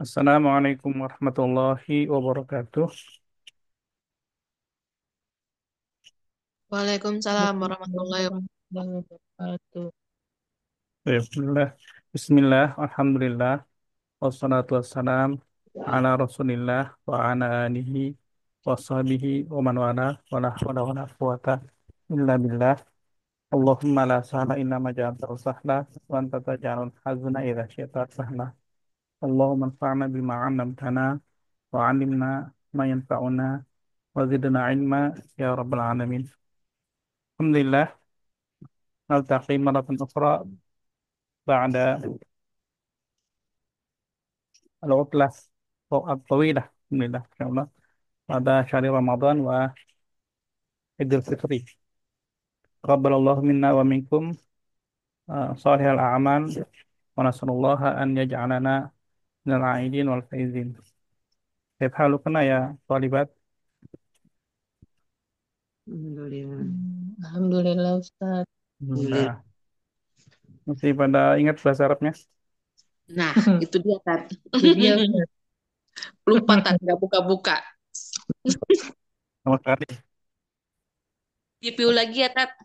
Assalamualaikum warahmatullahi wabarakatuh. Waalaikumsalam warahmatullahi wabarakatuh. Bismillah. Bismillah, alhamdulillah, wassalatu wassalam ala rasulillah wa ala alihi wa sahbihi wa man wala wa la hawla wa la quwata illa billah. Allahumma la sahla illa ma ja'altahu sahla wa anta taj'alul hazna idza syi'ta sahla. Allahumma anfa'na bima 'allamtana wa 'allimna ma yanfa'una wa zidna ilma ya rabbal alamin. Alhamdulillah, نلتقي مرة أخرى بعد العطلة الطويلة بإذن الله إن شاء الله بعد شهر رمضان وعيد الفطر. تقبل الله منا ومنكم صالح الأعمال ونسأل الله أن يجعلنا من العائدين والفائزين. كيف حالكم يا طالبات؟ Alhamdulillah. Alhamdulillah Ustaz. Alhamdulillah. Alhamdulillah. Masih pada ingat bahasa Arabnya? Nah, itu dia Tat. Itu dia Ustaz. Lupa Tat, nggak buka-buka. Sama sekali. Review lagi ya Tat.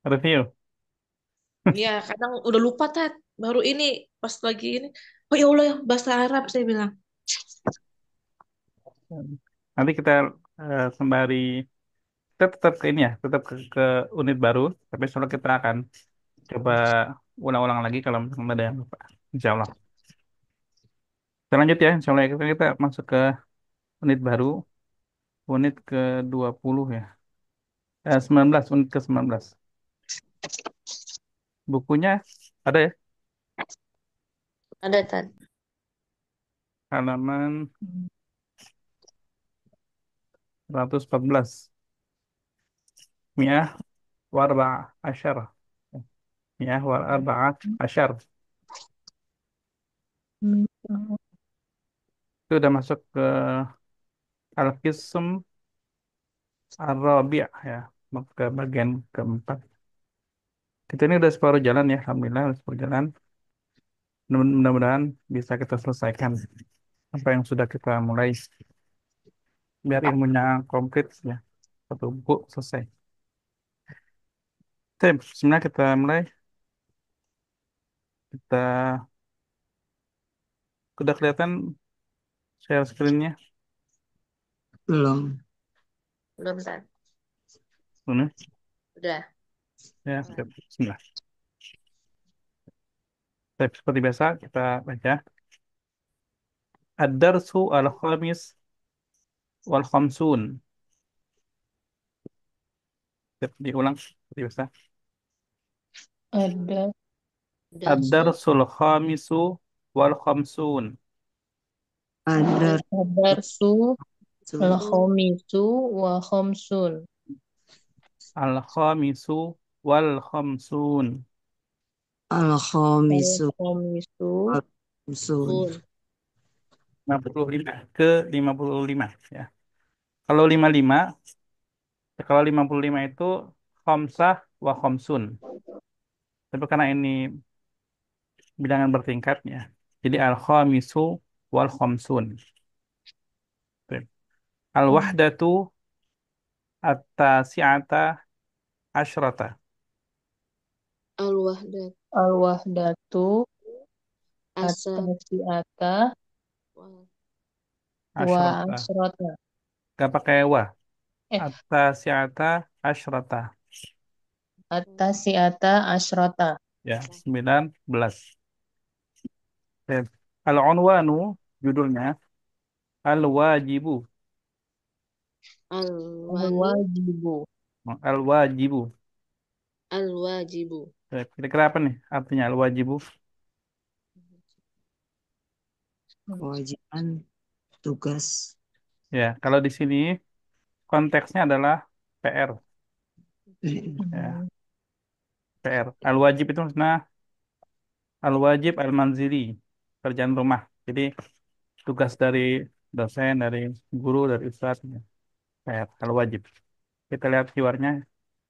Review. Ya, kadang udah lupa Tat. Baru ini, pas lagi ini. Oh ya Allah, bahasa Arab saya bilang. Nanti kita sembari kita tetap ke ini ya, tetap ke unit baru, tapi soalnya kita akan coba ulang-ulang lagi kalau misalnya ada yang lupa. Insya Allah. Kita lanjut ya, insya Allah ya. Kita masuk ke unit baru, unit ke-20 ya. 19, unit ke-19. Bukunya ada ya, Ada Tat. halaman 114. Mi'ah warba asyar. Mi'ah warba asyar. Itu udah masuk ke Al-Qism Ar-Rabi' ya, ke bagian keempat. Kita ini udah separuh jalan ya, Alhamdulillah udah separuh jalan. Mudah-mudahan bisa kita selesaikan apa yang sudah kita mulai biar ilmunya komplit ya. Satu buku selesai. Oke, sebenarnya kita mulai. Kita udah kelihatan share screen-nya. Belum. Belum Tat. Ini Udah. ya, siap. Bismillah. Baik, seperti biasa kita baca. Ad-darsu al-khamis wal khamsun. Siap, diulang seperti biasa. Ada Darsu. Ad-darsul khamisu wal khamsun. Ada Darsu al-khamisu wa khamsun. Al-khamisu wal khamsun. Al-khamisu Al-khamisu Khamsun. sun. 55 ke 55 ya. Kalau 55, kalau 55 itu khamsah wa khamsun. Tapi karena ini bilangan bertingkat ya. Jadi al-khamisu wal khamsun. Al-wahdatu at-tasi'ata asyrata. Al-wahdat. Al-wahdatu Asa. At-tasi'ata Wah. Wa Asyrata. asrota. Gak pakai wa. Eh, At-tasi'ata asyrata. At-tasi'ata asrota. Ya, 19. Oke. Al-unwanu judulnya al-wajibu. Al-wanu Al-wajibu. Al-wajibu. Al-wajibu. Oke, kira-kira apa nih artinya al-wajibu? Kewajiban tugas. Ya, kalau di sini konteksnya adalah PR. Ya, PR. Al-wajib itu maksudnya al-wajib al-manzili, kerjaan rumah. Jadi tugas dari dosen, dari guru, dari ustadz, ya. PR, al-wajib. Kita lihat hiwarnya.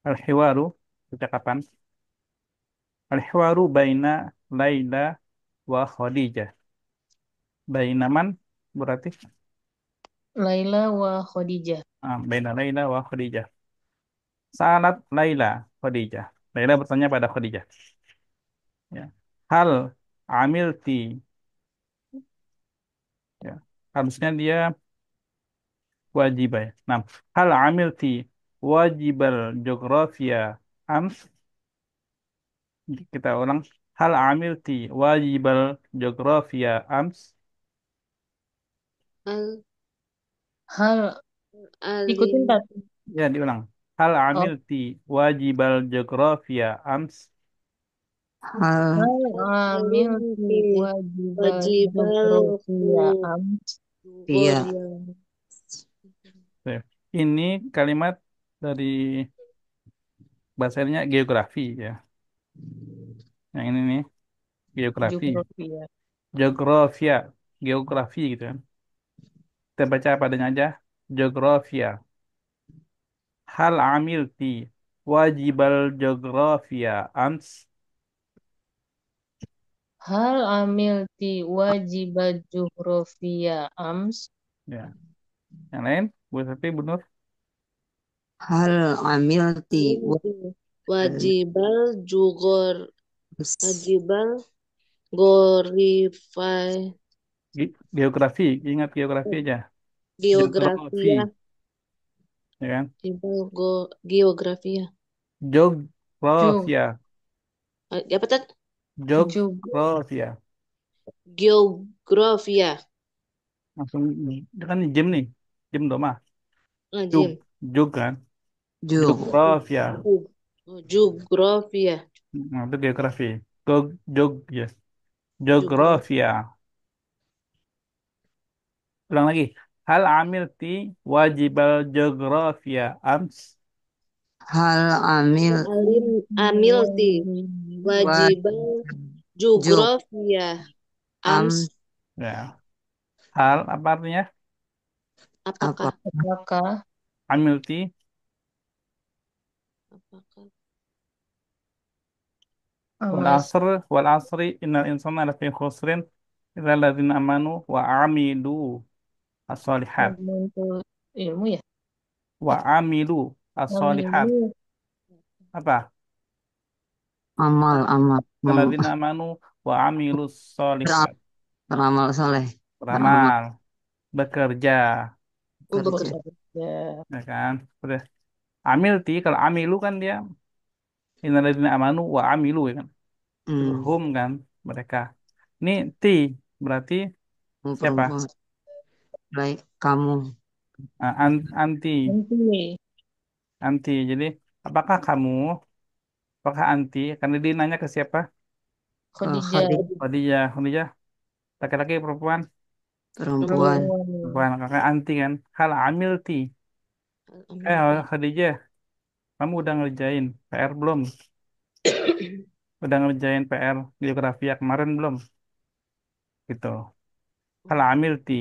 Al-hiwaru, percakapan. Al-hiwaru baina Laila wa Khadijah. Bainaman berarti Laila wa Khadijah. baina Laila wa Khadijah. Salat Laila Khadijah. Laila bertanya pada Khadijah. Ya. Hal amilti. Ya. Harusnya dia wajib ya. Nah, hal amilti wajibal geografia ams. Kita ulang. Hal amilti wajibal geografia ams. Al Hal ikutin alim tak? Ya, diulang. Hal Oh, amilti wajibal geografia ams. hal hal amil alim fi fi wajibat wajibal jufrofia am. iya Gorian. Oke. Ini kalimat dari bahasanya geografi ya. Yang ini nih, geografi. Jufrofia. Geografia, geografi gitu kan. Kita baca apa adanya aja. Geografia. Hal amilti wajibal geografia ams. Hal amil ti wajibat jufrofia ams. Ya. Yang lain, Bu Safi, Bu Nur. hal amilti Alim fi wajibal wajibal jugor wajibal gorifai Geografi, ingat geografi aja. geografia Geografi, ya kan? jibal go geografia jug Geografia, apa tadi jug geografia. geografia Langsung, itu kan jam nih, jam doma. Jug, ngajim jug kan? jug Geografia, jug oh, geografia nah, itu geografi. Jog, ya. geografi Geografia. Ulang lagi. Hal amilti wajibal geografia ams. hal amil alim amilti wajib wajibal jug geografia ams am Ya. Hal apa artinya? apa apakah apakah Amilti apakah wal amas asr wal asri innal insana lafi khusrin illa alladzina amanu wa amilu as-solihat menuntut ilmu ya wa amilu as-solihat amilu apa? amal amal mau Alladzina amanu wa amilu beram- solihat beramal soleh beramal beramal bekerja kerja bekerja ya kan? Udah. Amilti kalau amilu kan dia innalladzina amanu wa amilu ya kan? Itu hmm, hum kan mereka. Ini ti berarti mau siapa? perempuan baik kamu Anti, nanti anti. Jadi, apakah kamu, apakah anti? Karena dia nanya ke siapa? ke Khadijah Khadijah Khadijah, Khadijah, laki-laki perempuan, perempuan perempuan perempuan, kakak anti kan? Hal amilti. amilti Khadijah, kamu udah ngerjain PR belum? Udah ngerjain PR geografi ya kemarin belum? Gitu. Hal amilti.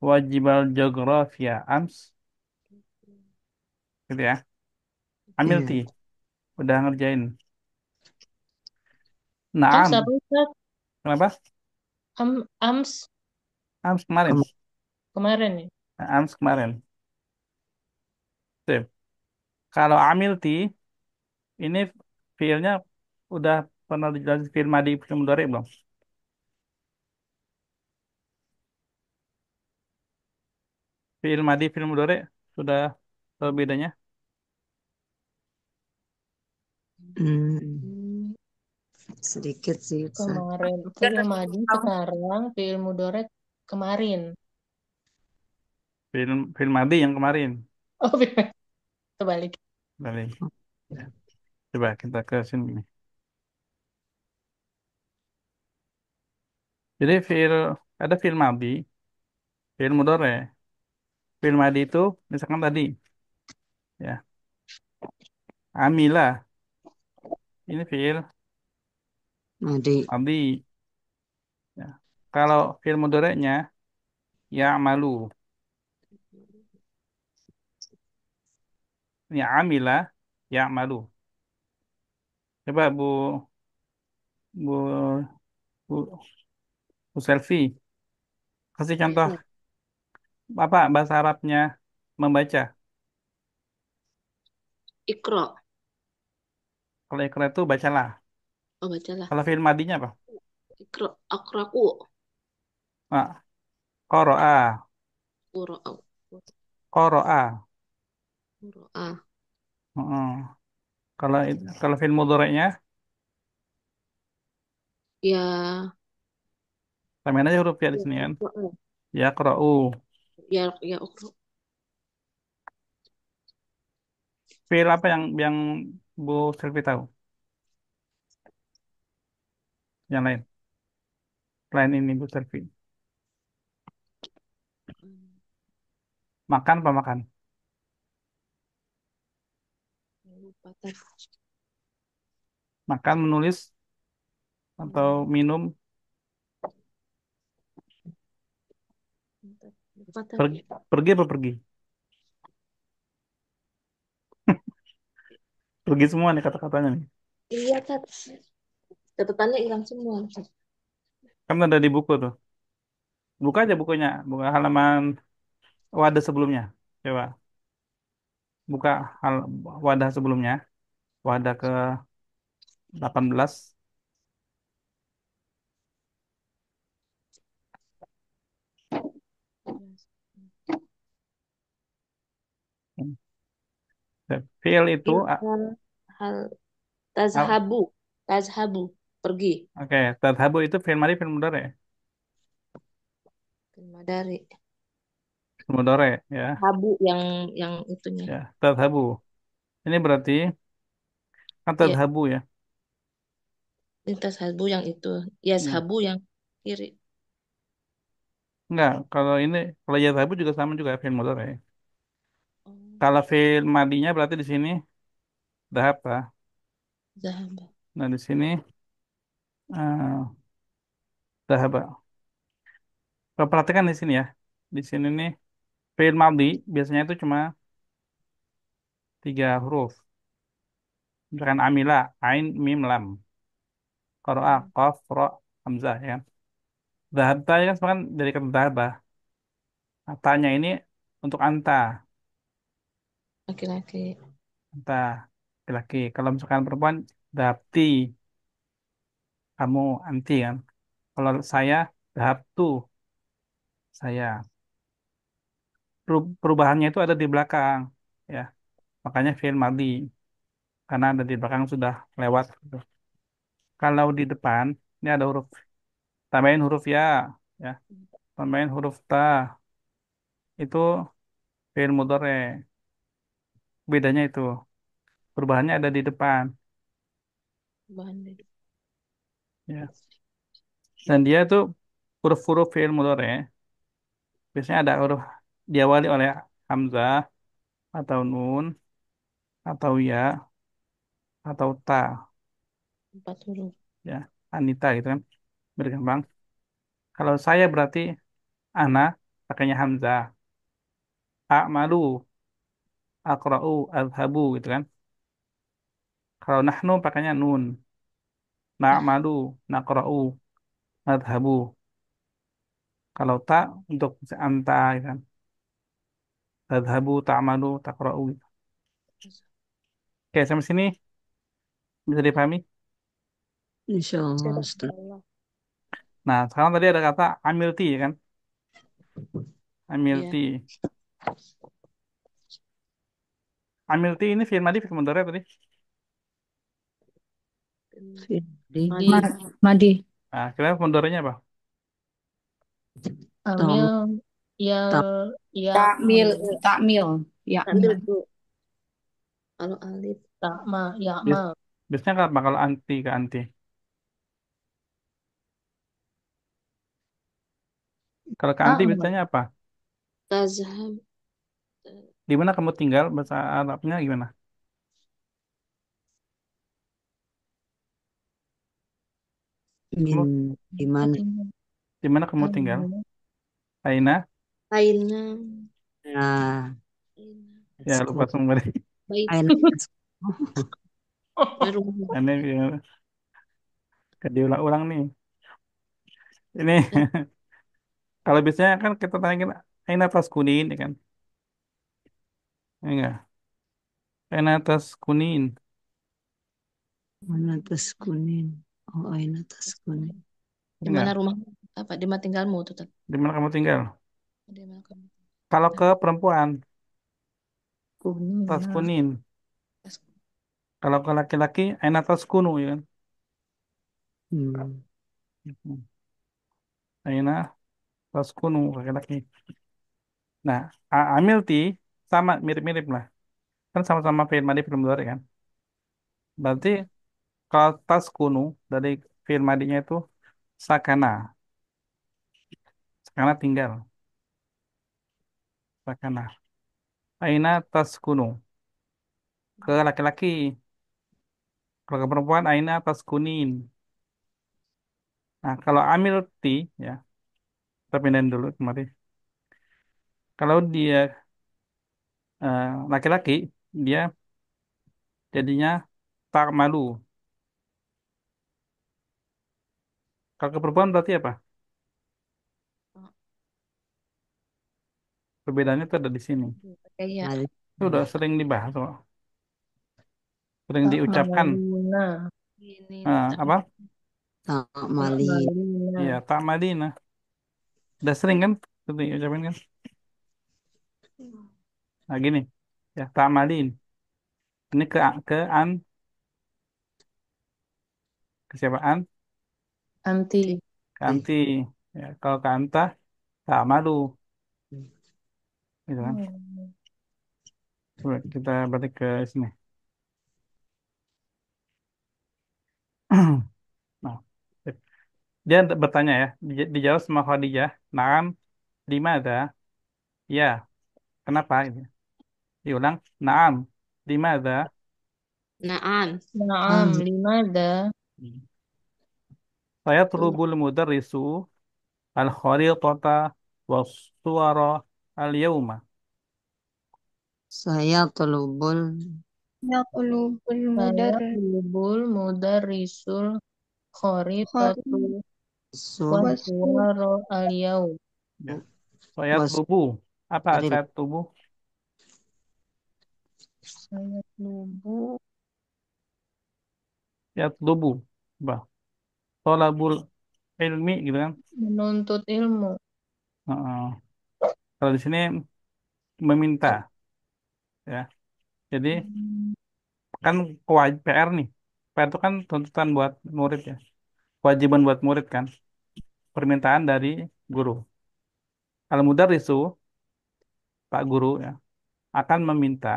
Wajibal geografia ams, gitu ya. iya Amilti, udah ngerjain. ams Naam, apa Ustaz? kenapa? Ams Ams kemarin. kamu kemarin ya Ams kemarin. Sip. Kalau amilti, ini filenya udah pernah dijelasin film Madi film Dore belum? Film Madi film Dore sudah tahu bedanya? hmm, Hmm, sedikit sih Ustaz. kemarin film Madi sekarang film Mudorek kemarin Film Madi yang kemarin. oh film kebalik Balik. Ya. Coba kita ke sini. Jadi ada film Madi, film Dore. Film Madi itu misalkan tadi ya, Amila. Ini film Madi Madi ya. Kalau film Dorenya ya malu. Ini Amila ya malu. Coba Bu Bu Bu Selfie. Kasih contoh Ya. apa bahasa Arabnya membaca. Ikro. Kalau ikra itu bacalah. Oh, bacalah. Kalau fi'il madinya apa? Ikro. Akraku. Nah, qara'a, Qura'u. qara'a. Qura'a. Heeh. Kalau fi'il mudhari'nya, Ya. tambahin aja huruf ya di Ya. sini kan. Iqra. Ya qra'u. Ya. Ukro. Fi'il apa yang Bu Selvi tahu? Yang lain. Selain ini Bu Selvi. Makan apa makan? Lupa tadi. Makan, menulis, atau Hmm, minum. lupa tadi. Pergi, pergi apa pergi? Pergi semua nih kata-katanya nih. Iya, Tat. Catatannya hilang semua. Kan ada di buku tuh. Buka aja bukunya. Buka halaman wadah sebelumnya. Coba. Buka hal wadah sebelumnya. Wadah ke 18. Fi'il itu, Ini hal tazhabu. Tazhabu. Pergi. oke, tadhabu itu fi'il madi, fi'il mudhari. Dari Fi'il mudhari, ya. habu yang itunya. Ya, tadhabu. Ini berarti kan Ya, tadhabu ya. ini tazhabu yang itu. Ya, Ya. sabu yang kiri. Enggak, kalau yadhabu juga sama juga fi'il mudhari. Oh, Kalau fi'il madinya berarti di sini dhahaba. zahaba. Nah, di sini dhahaba. Kalau perhatikan di sini ya. Di sini nih fi'il madi biasanya itu cuma 3 huruf. Misalkan amila, ain, mim, lam. Qara'a, Hmm, qaf, ra, hamzah ya. Dhahabta ya kan sebenarnya dari kata dhahaba. Tanya ini untuk anta, laki-laki. anta laki-laki. Kalau misalkan perempuan, dapti, kamu, anti kan. Kalau saya, daptu, saya. Perubahannya itu ada di belakang, ya. Makanya fi'il madhi, karena ada di belakang sudah lewat. Gitu. Kalau di depan, ini ada huruf, tambahin huruf ya, tambahin huruf ta, itu fi'il mudhari. Bedanya itu, perubahannya ada di depan, Bahan deh. ya. Dan dia itu huruf-huruf fi'il mudhari. Biasanya ada huruf diawali oleh hamzah atau nun atau ya atau ta, 4 huruf. ya. Anita gitu kan. Berkembang. Kalau saya berarti ana pakainya hamzah. A'malu, aqra'u, azhabu gitu kan. Kalau nahnu pakainya nun. Nah, Na'malu, naqra'u, nadhabu. Kalau ta untuk anta gitu kan. Tadhabu, ta'malu, taqra'u gitu. Oke, sampai sini bisa dipahami. Insya Allah, Ustaz. Allah. Nah, sekarang tadi ada kata amilti ya kan. Iya. Amilti. Amilti ini fi'il madi fi'il mudhari tadi. Ini Madi. Madi, Nah, kira mudhari'nya apa? Tom, Amil, ya, Tam, Takmil, takmil, Ambil yakmil, bu. Kalau alif. takma, Bias- yakmal, Biasanya apa kalau anti ke anti? Kalau ke anti takmil, biasanya apa? Tazhab. Di mana kamu tinggal? Bahasa Arabnya gimana? Min, Kamu di mana? di mana kamu tinggal? Aina? Aina. Nah, Aina. Ya lupa sekolah. semua deh. Baik. Aina, Nah, rumah. Ini diulang-ulang nih. Ini Kalau biasanya kan kita tanyain aina tas kunin, ya kan? Ya enggak? Aina tas kunin, Mana tas kuning. Oh, aina tas kuning. Di mana enggak? rumah apa di mana tinggalmu tuh Tat? Di mana kamu tinggal? Di mana kamu? Kalau Nah, ke perempuan, Kuning. tas kunin. pas- Kalau ke laki-laki, aina tas kunu, ya kan? Hmm. Aina tas kunu, laki-laki. Nah, amilti sama mirip-mirip lah. Kan sama-sama fi'il madi fi'il mudhari kan. Berarti kalau tas kunu dari fi'il madinya itu sakana. Sakana tinggal. Sakana. Aina tas kunu. Ke laki-laki. Kalau ke perempuan, aina tas kunin. Nah, kalau amilti, ya, kita pindahin dulu kemari. Kalau dia laki-laki, dia jadinya tak malu. Kalau ke perempuan berarti apa? Perbedaannya itu ada di sini. Kayak Mari. Itu udah sering dibahas kok. Sering Tak diucapkan. maluna. ini Apa? Tak Tak mali. maluna. Iya, tak Madinah. Udah sering kan? Itu diucapin kan? Nah, gini. Ya, tak Madin. Ini ke an, ke siapa an? Anti. Ke anti. Ya, kalau ke anta, tak malu. Gitu kan? Hmm. Coba kita balik ke sini. Nah, dia bertanya ya, dijawab sama Khadijah, naam, di mana? Ya, kenapa? Gitu. Diulang, naam, di mana? Naan. Naam, limada? Saya tulubul mudarrisu al-kharitata was-suwara al-yawma. Saya telubul Yaqlubul Saya mudar tulubul mudarrisul kharitatu sur wasu waswaro al-yaum. Ya. Saya was tubuh. Apa Ril. saya tubuh? Saya tubuh Ya tubuh. Bah. Tolabul ilmi gitu kan. menuntut ilmu. Heeh. Kalau di sini meminta ya. Jadi Hmm. kan kewajiban PR nih. PR itu kan tuntutan buat murid ya. Kewajiban buat murid kan. Permintaan dari guru. Al-mudarrisu, Pak Guru ya, akan meminta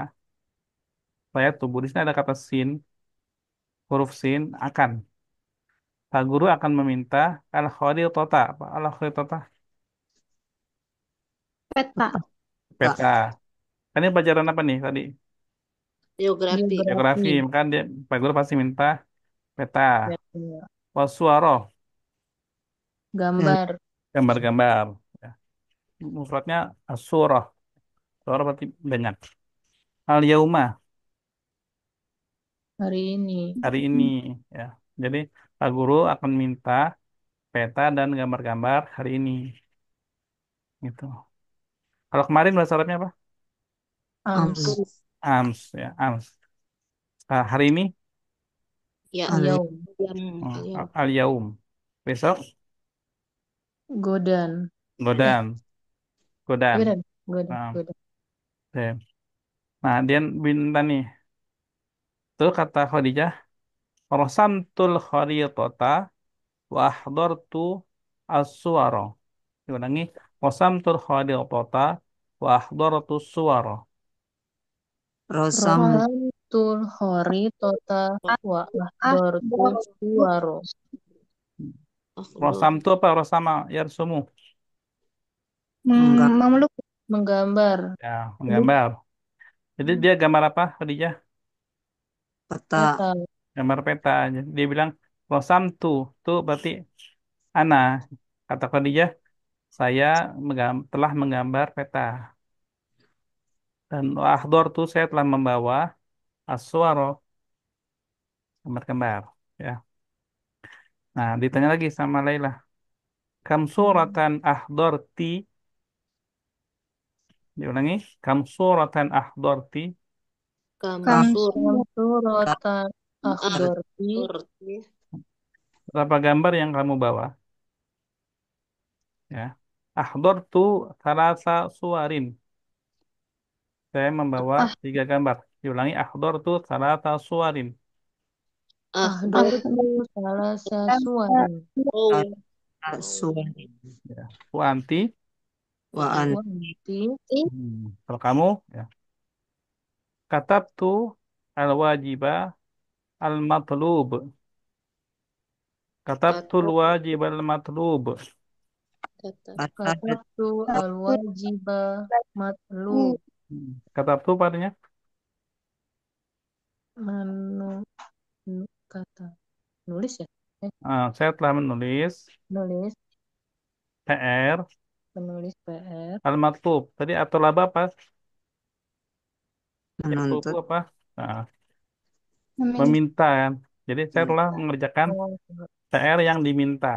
saya tubuh. Di sini ada kata sin, huruf sin akan. Pak Guru akan meminta al-kharitata. Apa al-kharitata? peta tak Peta. Kan ini pelajaran apa nih tadi? Geografi. Geografi. Geografi. Maka dia Pak Guru pasti minta peta. Ya, ya. Wasuaro, dan Gambar gambar-gambar. Ya. Mufradnya asurah. Surah berarti banyak. Al yauma, hari ini. hari ini. Ya. Jadi Pak Guru akan minta peta dan gambar-gambar hari ini. Gitu. Kalau kemarin bahasa Arabnya apa? am Amsu Ams. Ya, ams. Hari ini Ya, ali al-yaum. yang yang al yaum. Besok Godan. Eh, godan. Godan. Godan. Godan. Nah, Godan. oke. Nah, dia minta nih. Tuh kata Khadijah, Rasamtul kharitata wa ahdartu as-suwara. Diulangi. Qasamtul kharitata wa ahdartu suwara. rosam Rohantul kharitata wa ah ahdartu suwaro. akhdar. Qasamtu apa? Rasama yarsumu. enggak Memeluk Menggambar. Ya, menggambar. Jadi dia gambar apa, Khadijah? peta Peta. Gambar peta aja. Dia bilang qasamtu. Tuh berarti ana. Kata Khadijah, saya telah menggambar peta. Dan wa ahdartu saya telah membawa aswaro, gambar-gambar. Ya. Nah, ditanya lagi sama Laila. Kam suratan ahdorti. Diulangi. Kam suratan ahdorti. Kamsur. Kamsu rotan akhdorti. Kamsurti. Berapa gambar yang kamu bawa? Ya. Ahdortu salasa suwarin. Saya membawa Ah, 3 gambar. Diulangi. Ahdortu salasa suwarin. Ahdortu salasa suwarin. Oh. suwari. Ya. Wa anti. Wa an Wa anti Kalau kamu, ya. Katabtu al-wajiba al-matlub. Katabtul Kata wajib al-matlub. kata kata katabtu al-wajiba matlub. Katabtu padanya. Manu kata nulis ya? Saya telah menulis Nulis PR penulis PR al-matlub. Tadi atau laba apa? Yang tubuh menuntut apa? Nah, Meminta. meminta kan. Jadi saya telah mengerjakan oh, PR yang diminta.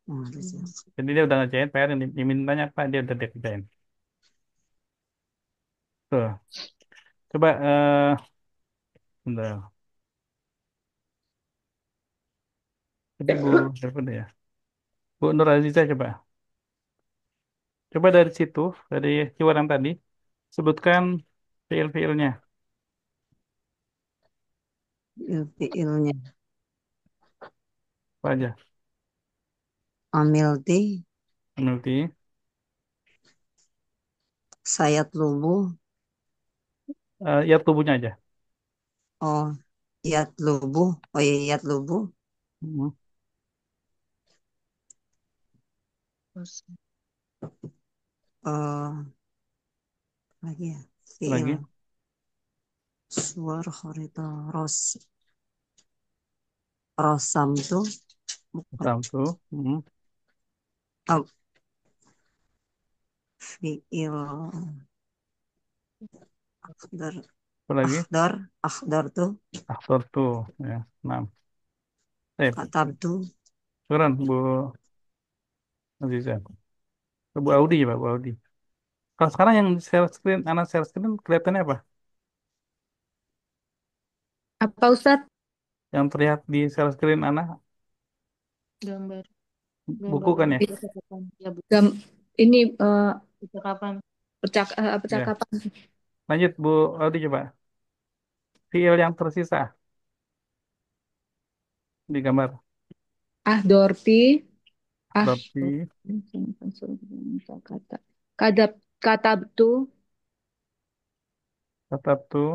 harusnya. Jadi dia udah ngerjain PR yang dimintanya apa? Dia udah dikerjain. Tuh. Coba bentar. Tadi Bu, siapa deh ya? Bu Nur Aziza coba. Coba dari situ, dari keyword yang tadi, sebutkan fiil-fiilnya. Fiilnya Apa aja? amilti Meneliti. sayat lubu Ya tubuhnya aja. oh yat lubu oh iya yat lubu Hmm, terus eh lagi ya fiil lagi. suar khorita rosam tuh bukan Satu. oh, fiil akhdar Apa lagi? akhdar tuh Aktor tuh. Ya, 6. katab tuh Turun Bu Aziza. Bu Audi ya, Pak, Bu Audi. Kalau sekarang yang di share screen, anak share screen kelihatannya apa? Apa Ustadz? Yang terlihat di share screen anak gambar buku gambar kan ya? percakapan ya bu Gam ini percakapan Ya. percakapan Lanjut Bu Audi coba. Fiil yang tersisa di gambar. Dorti Berarti kata kadab katab tuh tetap tuh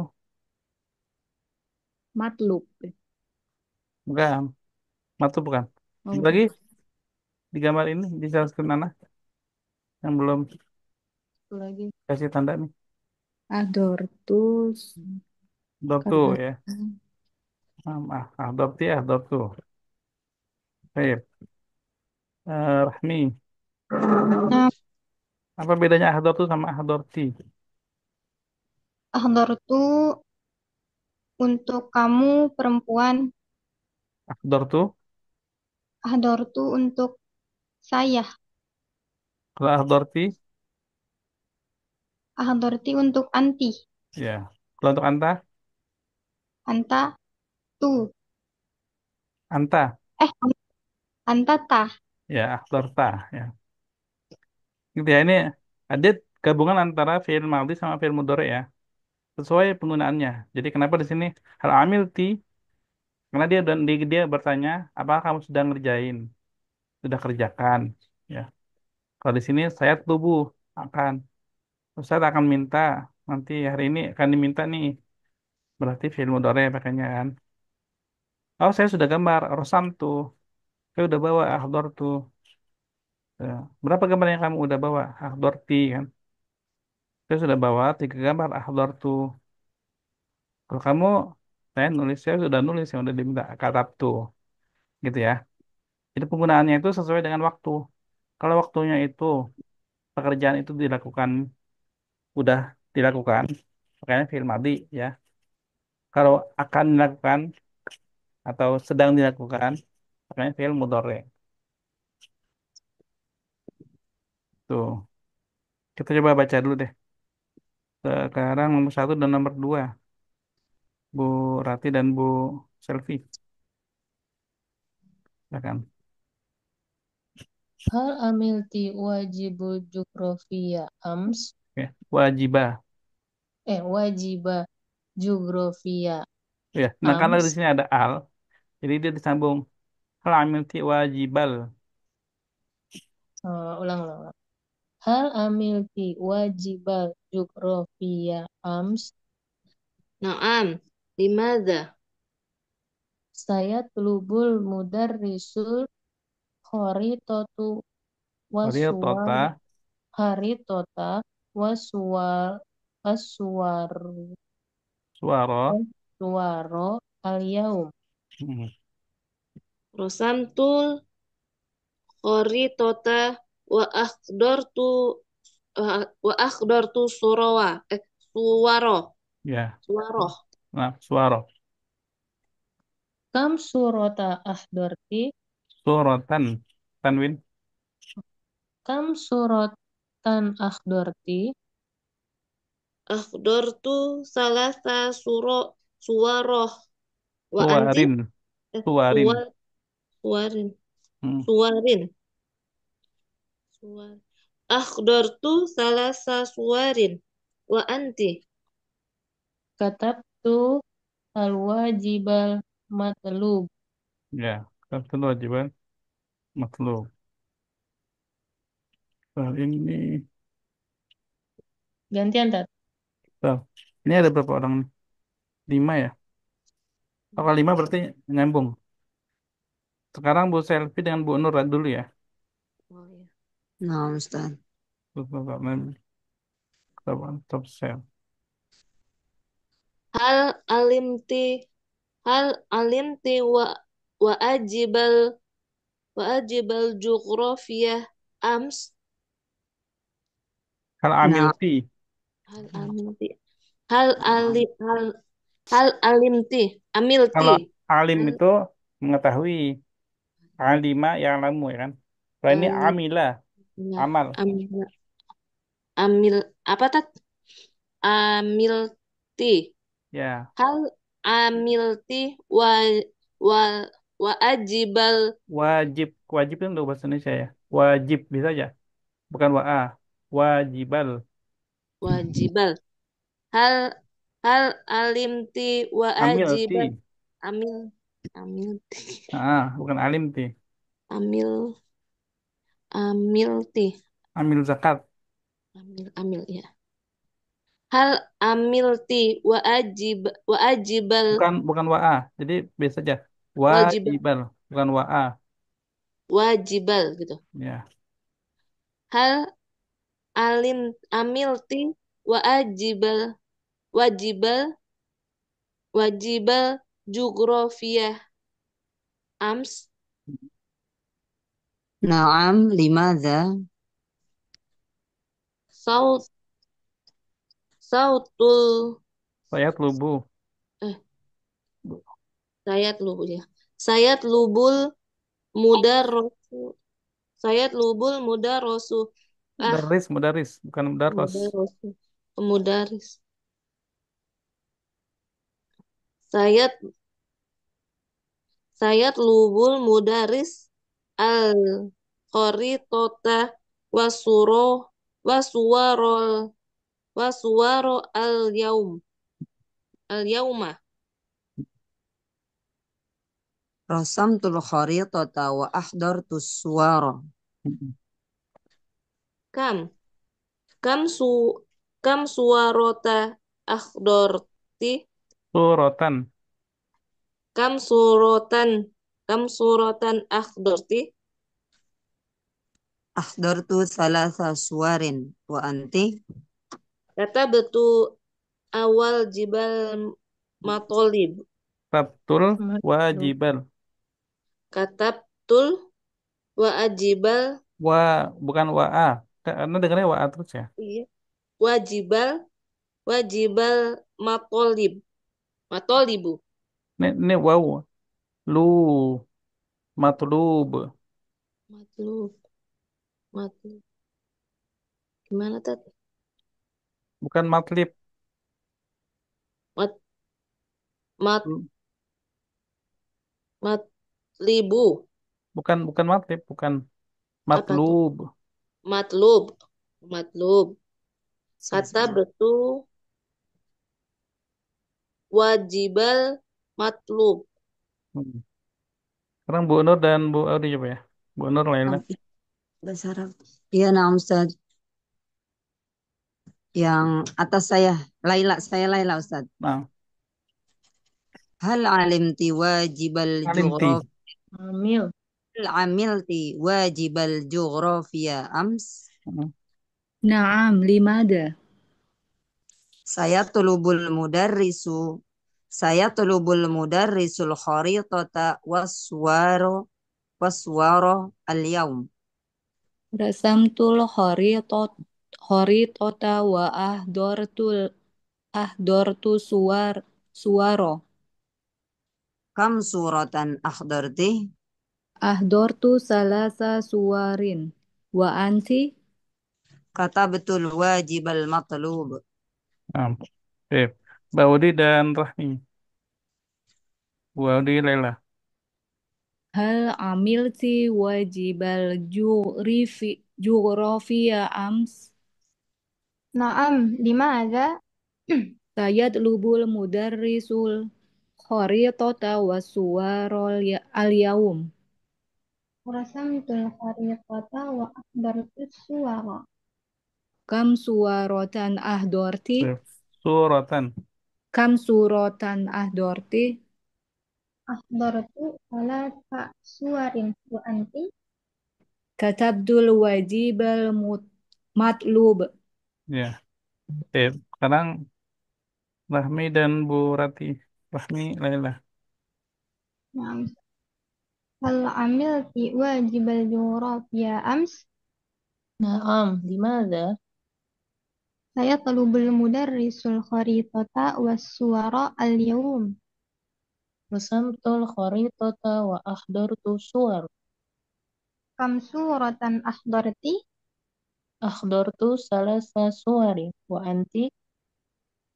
matlub. bukan. Matu bukan. Oh, Lagi di gambar ini di share screen anak yang belum satu lagi kasih tanda nih. Dortus Dortu kata ya. Dorti ya, Dortu. Baik. Rahmi. Nah, Apa bedanya Dortu sama Dorti? Ahdor itu untuk kamu perempuan, Dortu, Ahdor itu untuk saya, kalau Dorti, Ahdor itu untuk anti, ya. Kalau untuk Anta, anta tu, Anta, eh anta tah. ya, Dorta, ya. Gitu ya, ini ada gabungan antara fi'il madhi sama fi'il mudhari ya. Sesuai penggunaannya. Jadi kenapa di sini hal amil ti? Karena dia bertanya, apakah kamu sudah ngerjain? Sudah kerjakan, ya. Kalau di sini saya tubuh akan, Ustaz akan minta nanti hari ini akan diminta nih. Berarti fi'il mudhari pakainya kan. Oh, saya sudah gambar rosam tuh. Saya udah bawa akhdor tuh. Ya. Berapa gambar yang kamu udah bawa? Akhdor ti kan. Saya sudah bawa 3 gambar akhdor tuh. Kalau kamu, saya sudah nulis yang udah diminta katab tuh. Gitu ya. Jadi penggunaannya itu sesuai dengan waktu. Kalau waktunya itu, pekerjaan itu udah dilakukan, makanya fi'il madhi ya. Kalau akan dilakukan atau sedang dilakukan, makanya fi'il mudhari. Tuh, kita coba baca dulu deh. Sekarang nomor satu dan nomor dua, Bu Rati dan Bu Selvi. Silakan. Hal amilti wajibul jugrafia ams. Oke, wajibah. Wajibah jugrafia Ya, nah karena ams. di sini ada al, jadi dia disambung. Hal amilti wajibal. Ulang, ulang, ulang. Hal amilti wajibal jugrafia ams. Naam. Limadha? Saya telubul mudarrisul kharitatu wasuwar Tota, haritota wasuwar wasuwar suara. wasuwaro al yaum. Hmm, Rosamtul kharitata wa akhdortu wa akhdortu surawa. Suwaro. ya, Suwaro. nah, suara. Kam surata ahdorti. Suratan, tanwin. Kam suratan ahdorti. Akhdortu salasa suwaroh. Wa anti? Suarin, Eh, suarin. suwar, suwarin. Hmm, Suwarin. Suwar. Akhdortu salasa suwarin. Wa anti? Katabtu al wajibal matlub. ya, satu kewajiban makhluk. Nah, ini, Gantian, Tat. nah, ini ada berapa orang nih? Lima ya. Kalau lima berarti nyambung. Sekarang Bu Selvi dengan Bu Nur dulu ya. Oh, ya. Nah, Ustaz. Bapak top sel. Hal alimti hal alimti wa ajibal wa ajibal jugrafiyah ams. Hal Nah, amilti. Hal alimti hal ali hal alimti amilti. Kalau alim Hal itu mengetahui. Alima yang lamu ya kan. Kalau ini al amila, nah, amal. amil amil apa tat amilti Ya, hal amilti wa wa ajibal wajib. Wajib itu untuk bahasa Indonesia ya. Wajib bisa aja. Bukan wa a. Wajibal. wajibal hal hal alimti wa ajibal Amilti. amil amilti Bukan alimti. amil amilti Amil zakat. amil ya hal amilti wa ajibal Bukan bukan wa a. Jadi biasa aja. wajibal Wajibal. Bukan wa a. wajibal gitu Ya. hal amilti wa ajibal wajibal wajibal jugrafiyah ams na'am, limadha? saut sautul Saya lubu. eh sayat lubu ya sayat lubul mudarrosu sayat lubul mudarrosu ah Mudaris, mudaris. Bukan mudaros. mudarrosu mudaris sayat sayat lubul mudaris al qaritota wasuro wasuwarol wasuwaro al yauma Rasamtul kharitata wa ahdartus suwara. kam kam su kam suwarota akhdorti Suratan. kam surotan kam surotan akhdorti Ahdartu salasa suwarin. Wa anti? kata betul awal jibal matolib Tabtul Matlub. wajibal. kata betul wa ajibal Wa bukan wa a. Karena dengarnya wa a terus ya. iya wajibal wajibal matolib matolibu Ini wow. Lu matlub. matlub matlub Gimana Tat? Bukan matlib. Mat, mat, matlibu. Bukan bukan matlib, bukan Apa tuh? matlub. Matlub. Matlub. Kata Sisi. betul wajibal matlub. Hmm. Sekarang Bu Nur dan Bu Audi coba ya. Bu Nur Laila. Oh, bahasa Arab. Iya, nah Ustaz. Yang atas saya Laila Ustaz. Nah, Hal alimti wajibal alimti. jughrafi Amil. hal amilti wajibal jughrafiya ams. Hmm. نعم لماذا؟ Saya tulubul mudarrisu saya tulubul mudarrisul kharitata waswaro al-yaum. رسمت الخريطة وأحضرت صور. Kam suratan akhdarti. أحضرت 3 صور. وأنت؟ Kata betul wajibal matlub. Nah, oke. Bu Audi dan Rahmi. Bu Audi Laila. هل عملت واجب الجغرافيا أمس؟ نعم لماذا؟ سيطلب المدرس الخريطة والصور اليوم. رسمت الخريطة وأحضرت الصور. كم صورة أحضرت؟ Oke. Suratan. كم صورة أحضرت؟ أحضرت 3 صور. وأنت؟ كتبت الواجب المطلوب. Ya. Oke. Sekarang Rahmi dan Bu Rati. Rahmi Laila. نعم. هل عملت واجب الجغرافيا أمس؟ Naam. Dimana? سيطلب المدرس الخريطة والصور اليوم. Rasamtul kharitata wa ahdartu suwar. كم صورة أحضرت؟ Ahdartu salasa suwari. Wa anti?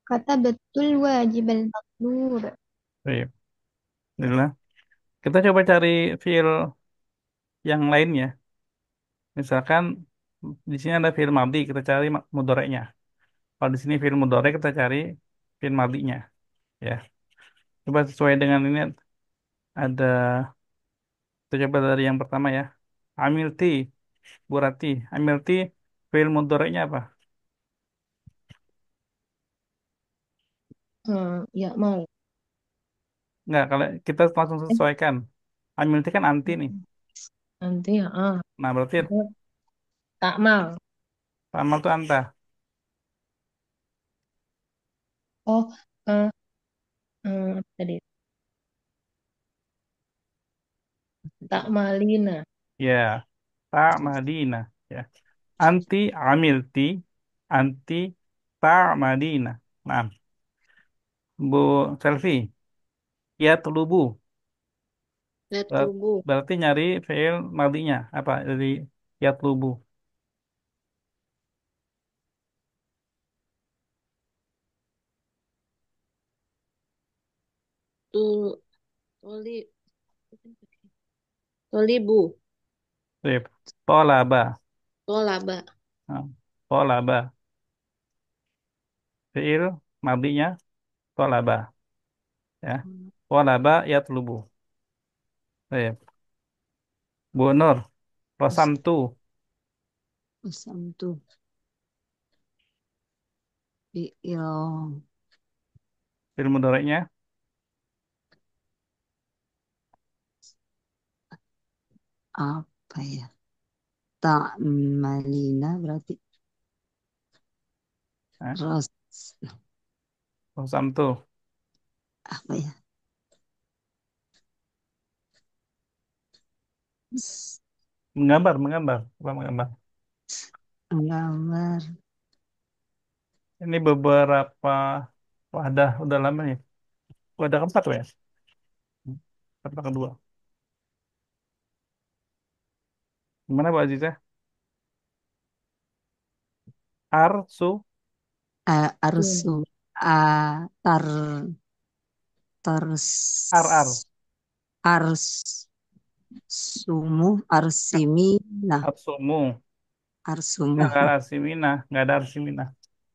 كتبت الواجب المطلوب. Baik. Alhamdulillah. Kita coba cari fiil yang lainnya. Misalkan di sini ada fiil madhi, kita cari mudhoreknya. Kalau di sini fiil mudhorek, kita cari fiil madhinya. Ya. Coba sesuai dengan ini ada, kita coba dari yang pertama ya. Amilti, Burati. Amilti, fiil mudhoreknya apa? Ya mal. Enggak, kalau kita langsung Eh, sesuaikan. Amilti kan anti nih. Nanti ya. Nah, berarti Takmal. amal itu anta. Oh, eh, apa tadi? Takmalina. Ya, tak Madina. Ya. Anti amilti, anti tak Madina. Nah, Bu Selfie, ya tulubu. Lihat lubu. Berarti nyari fiil madinya apa dari ya tulubu. Tul, toli, tolibu. Sip. Tolaba. Tolaba. Nah, tolaba. Fiil madinya tolaba. Ya. Tolaba ya tulubu. Sip. Bu Nur, rosamtu. Usam tu fi'il Fiil mudhari'nya. apa ya? Ta'malina berarti Nah, ros rosamtu. apa ya? S- Menggambar, menggambar. Apa menggambar? Gambar. Ini beberapa wadah udah lama nih. Wadah keempat ya? Wadah kedua. Gimana Bu Azizah? Arsu, Arsu, Sum. tar, ters, ar, arsumu, arsimina, arsumu. arsumu. Nggak ada arsimina, nggak ada arsimina.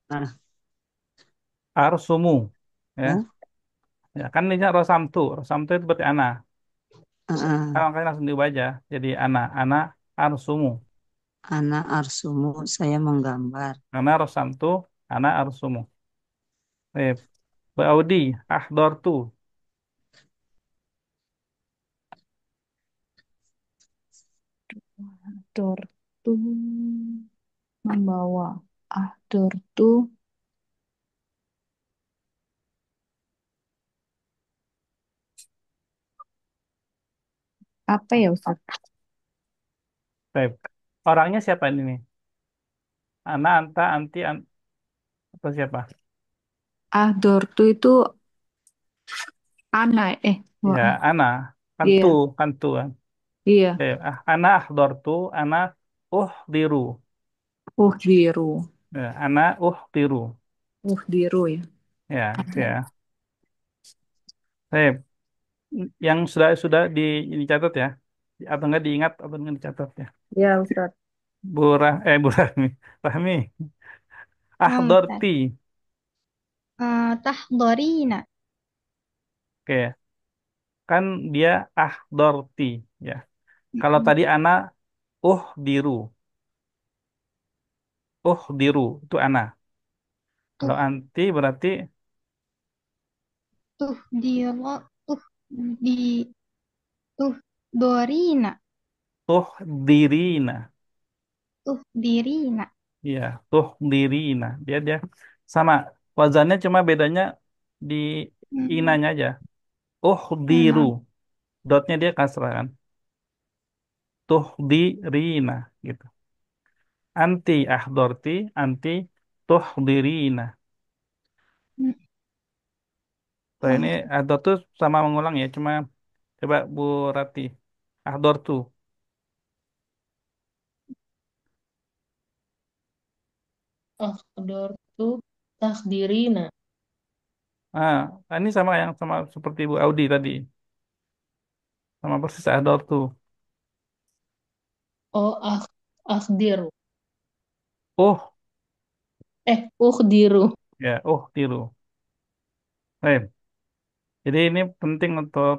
Nah, Arsumu, ya, ya. ya kan ini rosamtu itu berarti ana. Kan Heeh. makanya langsung diubah aja, jadi ana arsumu. Anak arsumu, saya menggambar. Ana rosamtu, ana arsumu. Bu Audi, ahdortu. Ahdartu membawa. Ahdartu apa ya Ustaz? Baik. Orangnya siapa ini nih? Ana, anta, anti, atau siapa? Ahdartu itu anak Ya, maaf. ana, kantu, Iya, kantu kan. iya. Ana ahdortu, ana uhdiru. Biru. Ya, ana uhdiru. Biru ya. Ya, itu ya. Baik. Yang sudah dicatat ya, atau enggak diingat atau enggak dicatat ya. Ya Ustaz. Bu Rahmi, Rahmi, Ustaz. ahdorti. Tahdorina. Oke, kan dia ahdorti ya. Kalau Mm-mm. tadi ana diru, diru itu ana. Kalau Tuh, anti berarti diro, tuh, di, tuh, dorina, dirina. dirina. Iya, dirina. Dia sama. Wazannya cuma bedanya di Mm-mm. inanya aja. Diru. Nah, Dotnya dia kasrah kan. Dirina gitu. Anti ahdorti, anti dirina. mm, So ini oh, ahdor tuh sama mengulang ya, cuma coba Bu Rati. Ahdor tuh. Ahdartu takdirina. Ah, ini sama seperti Bu Audi tadi. Sama persis ahdor tuh. Oh, akhdiru. Oh, Ukhdiru. ya, tiru. Baik. Jadi ini penting untuk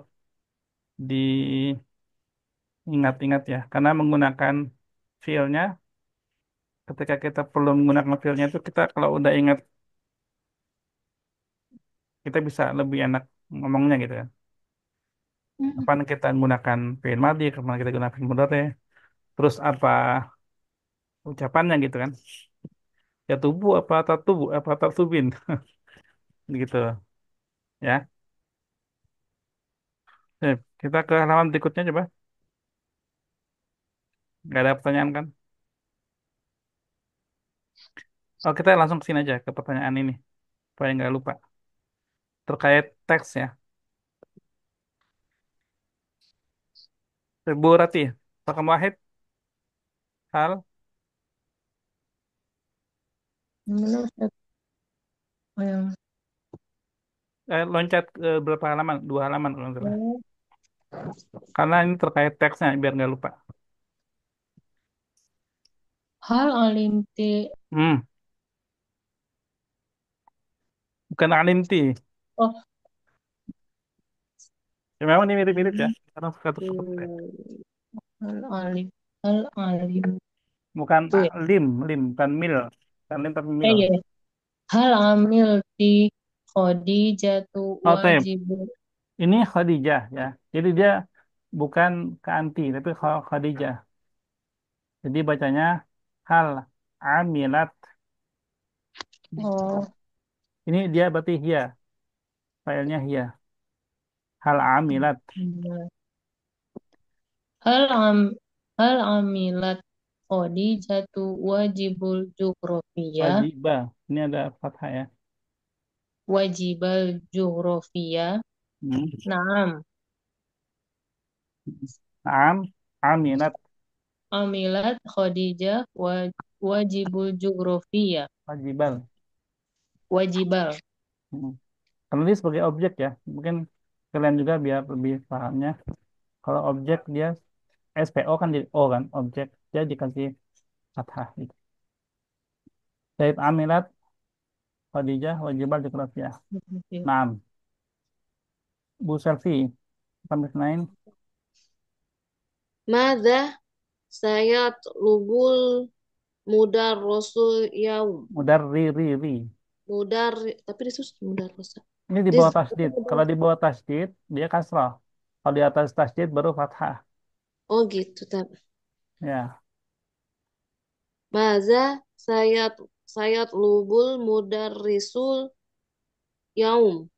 diingat-ingat ya, karena menggunakan fiilnya, ketika kita perlu menggunakan fiilnya itu kita kalau udah ingat kita bisa lebih enak ngomongnya gitu kan. mm-mm. Kapan kita menggunakan fiil madhi, kapan kita gunakan fiil mudhari, terus apa ucapannya gitu kan. Ya tubuh apa tatubu apa tatubin gitu ya. Kita ke halaman berikutnya coba. Nggak ada pertanyaan kan? Oh, kita langsung ke sini aja ke pertanyaan ini supaya nggak lupa terkait teks ya. Bu Rati, Pakam Wahid, hal Mana Ustaz? Oh, yang loncat berapa halaman? Dua halaman kalau nggak salah. oh, Karena ini terkait teksnya biar nggak lupa. hal alimti. Hmm, bukan alimti. Oh, Ya, memang ini mirip-mirip ya. alimti. Karena satu seperti. Hal alim. Hal alim. Bukan Tuh ya. bukan mil. Bukan lim tapi mil. Iya. Hal amil di Khadijatu Oh, taib. wajibu. Ini Khadijah ya. Jadi dia bukan ke anti tapi Khadijah. Jadi bacanya hal amilat. Oh, Ini dia berarti hia. Filenya hia. Hal amilat. benar. Hal am hal amilat Khadijatu wajibul jugrafiyah. Wajibah. Ini ada fathah ya. Wajibal jugrafiyah. Hmm. Naam. Naam, amilat. Amilat Khadijah wajibul jugrofia. Wajibal. Wajibal. Hmm. Karena dia sebagai objek ya. Mungkin kalian juga biar lebih pahamnya. Kalau objek dia SPO kan jadi O kan, objek dia dikasih fathah gitu. Zaid amilat Khadijah wajibal jugrafiyah. Naam. Bu Selfie, sampai lain Mada sayatlubul mudarrosul yaum. mudar ri. Mudar, tapi disus mudar rosa. Ini di bawah tasdid. Kalau di bawah tasdid dia kasrah. Kalau di atas tasdid baru fathah. Oh gitu, Ya, Maza sayatlubul mudarrisul yaum.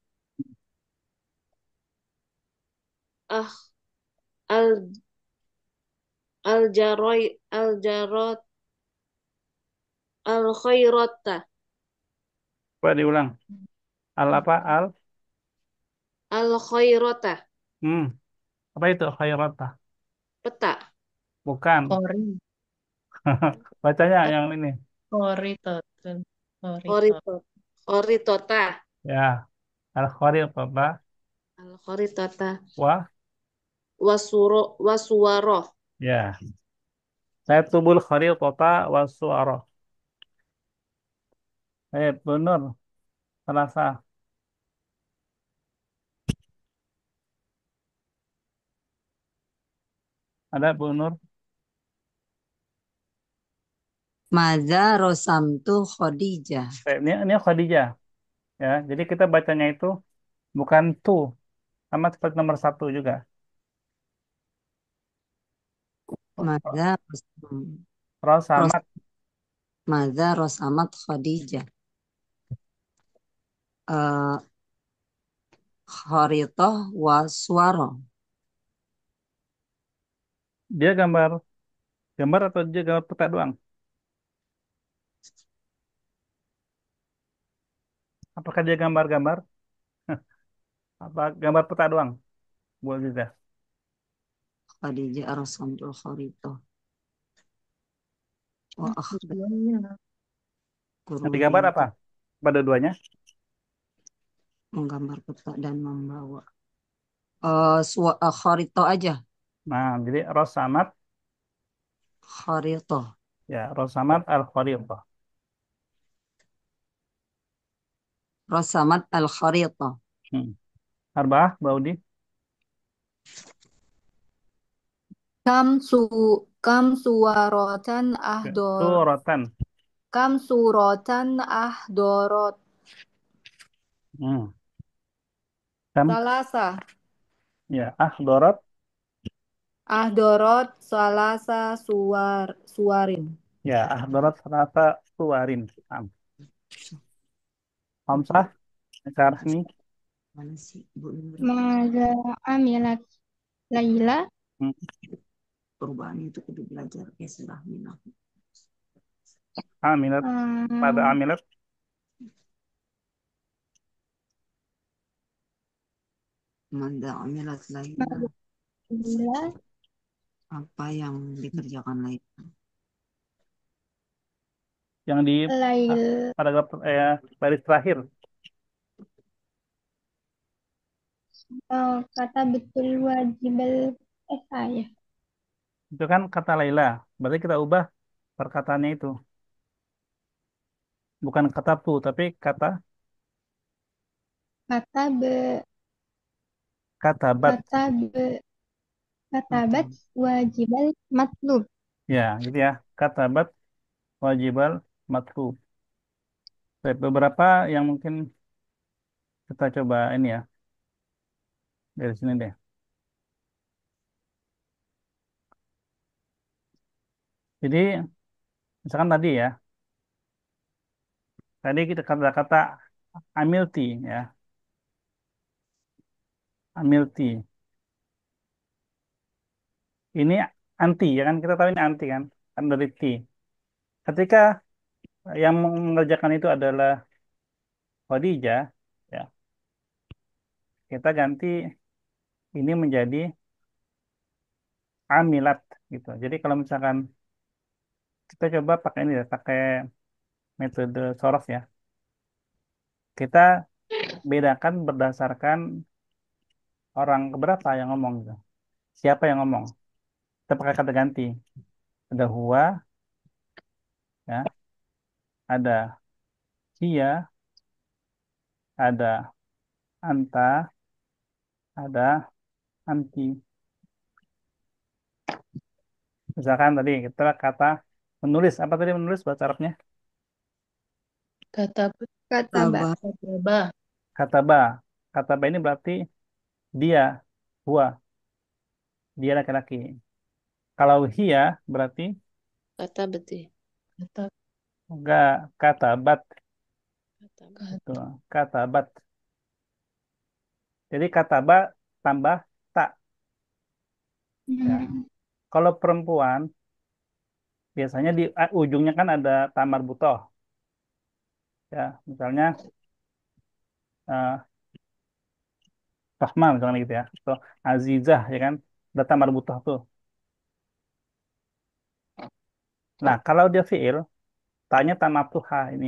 Ah, al al jarot al khairata. coba diulang. Al apa? Al? Al khairata. Hmm. Apa itu khairata? Peta. Bukan. Kori. Bacanya yang ini. Kori toten. Kori tot. Khorito. Khoritota. Ya, al khairata Al khoritota. wa Wasuwaro. ya. Saya tubul khairata wa suara. Benar. Terasa. Ada Bu Nur? Maza rosamtu Khadijah. Ini Khadijah. Ya, jadi kita bacanya itu bukan tu, sama seperti nomor satu juga. Maza ros, Rosamat. Maza rosamat Khadijah. Eh Kharitoh wa suwaro. Dia gambar gambar atau dia gambar peta doang? Apakah dia gambar-gambar? Apa gambar peta doang? Bu Aziza. Khadijah rosamtu Kharitoh. Wa akhbar Tujuannya. Yang digambar kurun apa? Pada duanya? menggambar peta dan membawa. Kharitoh aja. Nah, jadi Rosamat, Kharitoh. ya Rosamat al-Khariqah. Rosamat al-Kharitoh. Hmm. Arba'ah, Baudi. Kam su kam suwarotan ahdor Suratan. kam surotan ahdorot Hmm. Kam, salasa ya, Ahdorat, ahdorot salasa suwarin. ya, Ahdorat Salasa Suwarin. Hamzah, sekarang ini. Mana sih Bu Nur? Maza amilat Laila. Hmm. Perubahan itu kudu belajar istilah minah. Amilat, pada eh, Amilat, Manda amilat Laila. Maza Laila. Apa yang dikerjakan Laila? yang di Lail. paragraf baris terakhir. Kata betul wajibal saya. Itu kan kata Laila. Berarti kita ubah perkataannya itu. Bukan kata tu, tapi Kata be kata bat. kata be katabat wajibal matlub. Ya, gitu ya. Kata bat wajibal matlub. Baik, beberapa yang mungkin kita coba ini ya. Dari sini deh. Jadi, misalkan tadi ya. Tadi kita kata-kata amilti ya. Amilti. Ini anti ya kan. Kita tahu ini anti kan. Kan dari ti. Ketika yang mengerjakan itu adalah Khadijah, ya, kita ganti ini menjadi amilat gitu. Jadi kalau misalkan kita coba pakai ini ya, pakai metode Soros ya. Kita bedakan berdasarkan orang keberapa yang ngomong gitu. Siapa yang ngomong? Kita pakai kata ganti. Ada huwa, ya, ada dia, ada anta, ada anti. Misalkan tadi kita kata menulis. Apa tadi menulis bahasa Arabnya? Kata Kataba. Tabah. Kataba. Kataba. Kataba ini berarti dia, huwa, dia laki-laki. Kalau hia berarti Kata betul. Kata enggak katabat Kata. itu katabat. Jadi kataba tambah tak ya. Hmm. Kalau perempuan biasanya di ujungnya kan ada tamar butoh ya. Misalnya eh, Rahma misalnya gitu ya. Atau Azizah ya kan. Ada tamar butoh tuh. Nah, kalau dia fiil, tanya tamatuha ini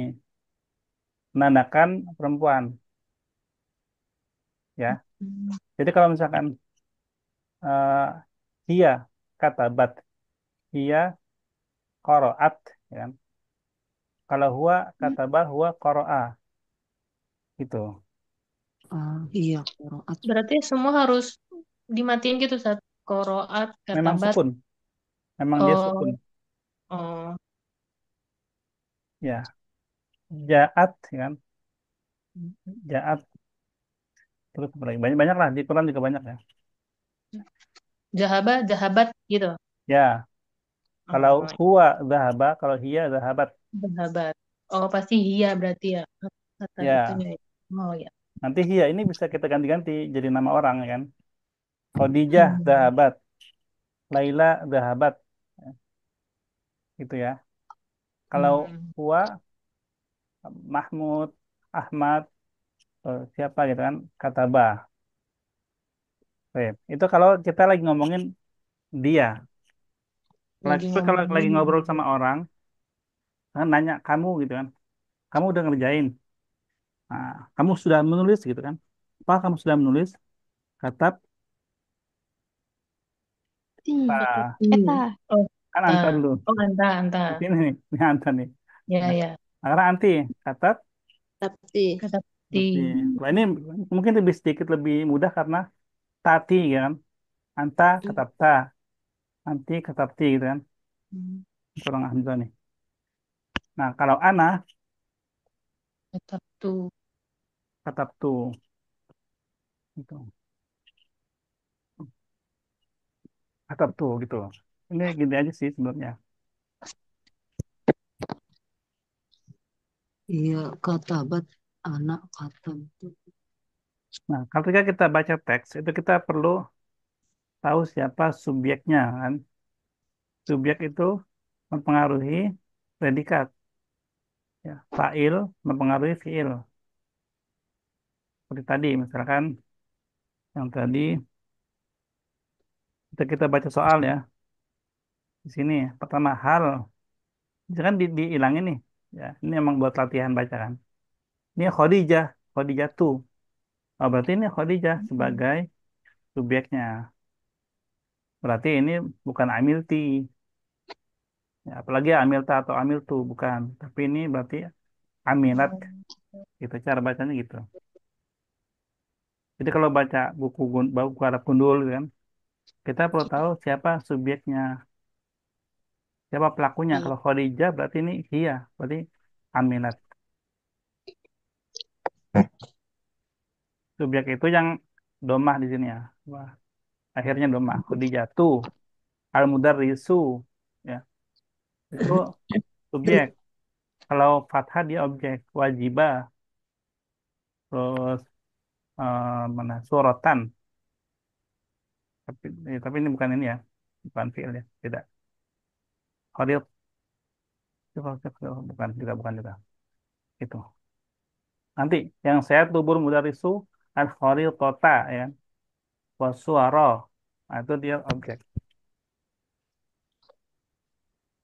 menandakan perempuan ya. Jadi kalau misalkan eh dia katabat, dia qaraat ya kan. Kalau huwa kataba huwa qara'a gitu. Iya, qiraat. Berarti semua harus dimatiin gitu saat koroat, Memang katabat. sukun, memang dia sukun Oh, oh. ya. Ja'at ya kan. Ja'at terus apa lagi? Banyak banyak lah di Quran juga banyak ya. Jahaba, jahabat gitu. Ya, kalau Oh, huwa zahaba, kalau hiya zahabat. jahabat. Oh, pasti iya berarti ya. Kata Ya, itunya. Oh ya. nanti hiya ini bisa kita ganti-ganti jadi nama orang ya kan. Khadijah Hmm. zahabat, Laila zahabat gitu ya. Kalau Hmm. huwa Mahmud, Ahmad, siapa gitu kan, Katabah. Oke, itu kalau kita lagi ngomongin dia. Lagi Tapi kalau lagi ngomongin. ngobrol sama orang, kan nanya kamu gitu kan, kamu udah ngerjain. Nah, kamu sudah menulis gitu kan? Apa kamu sudah menulis? Katab, Ti. ah, Eta. Oh, kan anta. anta dulu. Oh, anta, anta. Di sini nih, ini anta nih. Ya, Nah, ya. karena anti, katab, Tapi. Kata ti. berarti. Nah, ini mungkin lebih sedikit lebih mudah karena tati kan. Anta, katab ta, anti, katab ti gitu kan. Kurang hamzah nih. Nah, kalau ana, Kata tu. katab tu. Gitu. Katab tu gitu. Ini gini aja sih sebenarnya. Iya, katabat anak katab. Nah, ketika kita baca teks, itu kita perlu tahu siapa subjeknya kan. Subjek itu mempengaruhi predikat. Ya. Fa'il mempengaruhi fi'il. Seperti tadi, misalkan yang tadi kita baca soal ya. Di sini pertama hal, misalkan dihilangin nih. Ya, ini emang buat latihan baca kan. Ini Khadijah, Khadijah tuh. Oh, berarti ini Khadijah sebagai subjeknya. Berarti ini bukan Amilti. Ya, apalagi Amilta atau Amiltu, bukan. Tapi ini berarti Amilat. Gitu cara bacanya gitu. Jadi kalau baca buku Arab Gundul gitu kan, kita perlu tahu siapa subjeknya, siapa pelakunya. Kalau Khadijah berarti ini iya, berarti Aminat. Subjek itu yang domah di sini ya. Wah, akhirnya domah. Khadijah tuh al-mudarrisu ya. Itu subjek. Kalau fathah dia objek, wajibah, terus mana sorotan. Tapi ini bukan ini ya, bukan fi'il ya, tidak. Khalid bukan juga. Itu. Nanti yang saya tubur mudarisu al kota ya, wasuaro. Nah, itu dia objek.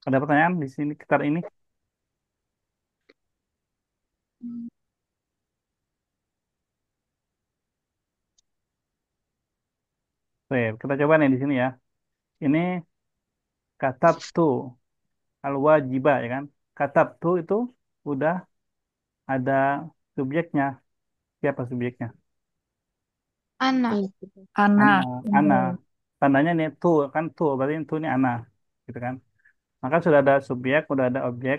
Ada pertanyaan di sini sekitar ini? Oke, kita coba nih di sini ya. Ini katab tu al-wajibah ya kan? Katab tu itu udah ada subjeknya. Siapa subjeknya? Anak. Anak. Ana. Tandanya nih tu kan tu berarti tu ini ana, gitu kan? Maka sudah ada subjek, sudah ada objek.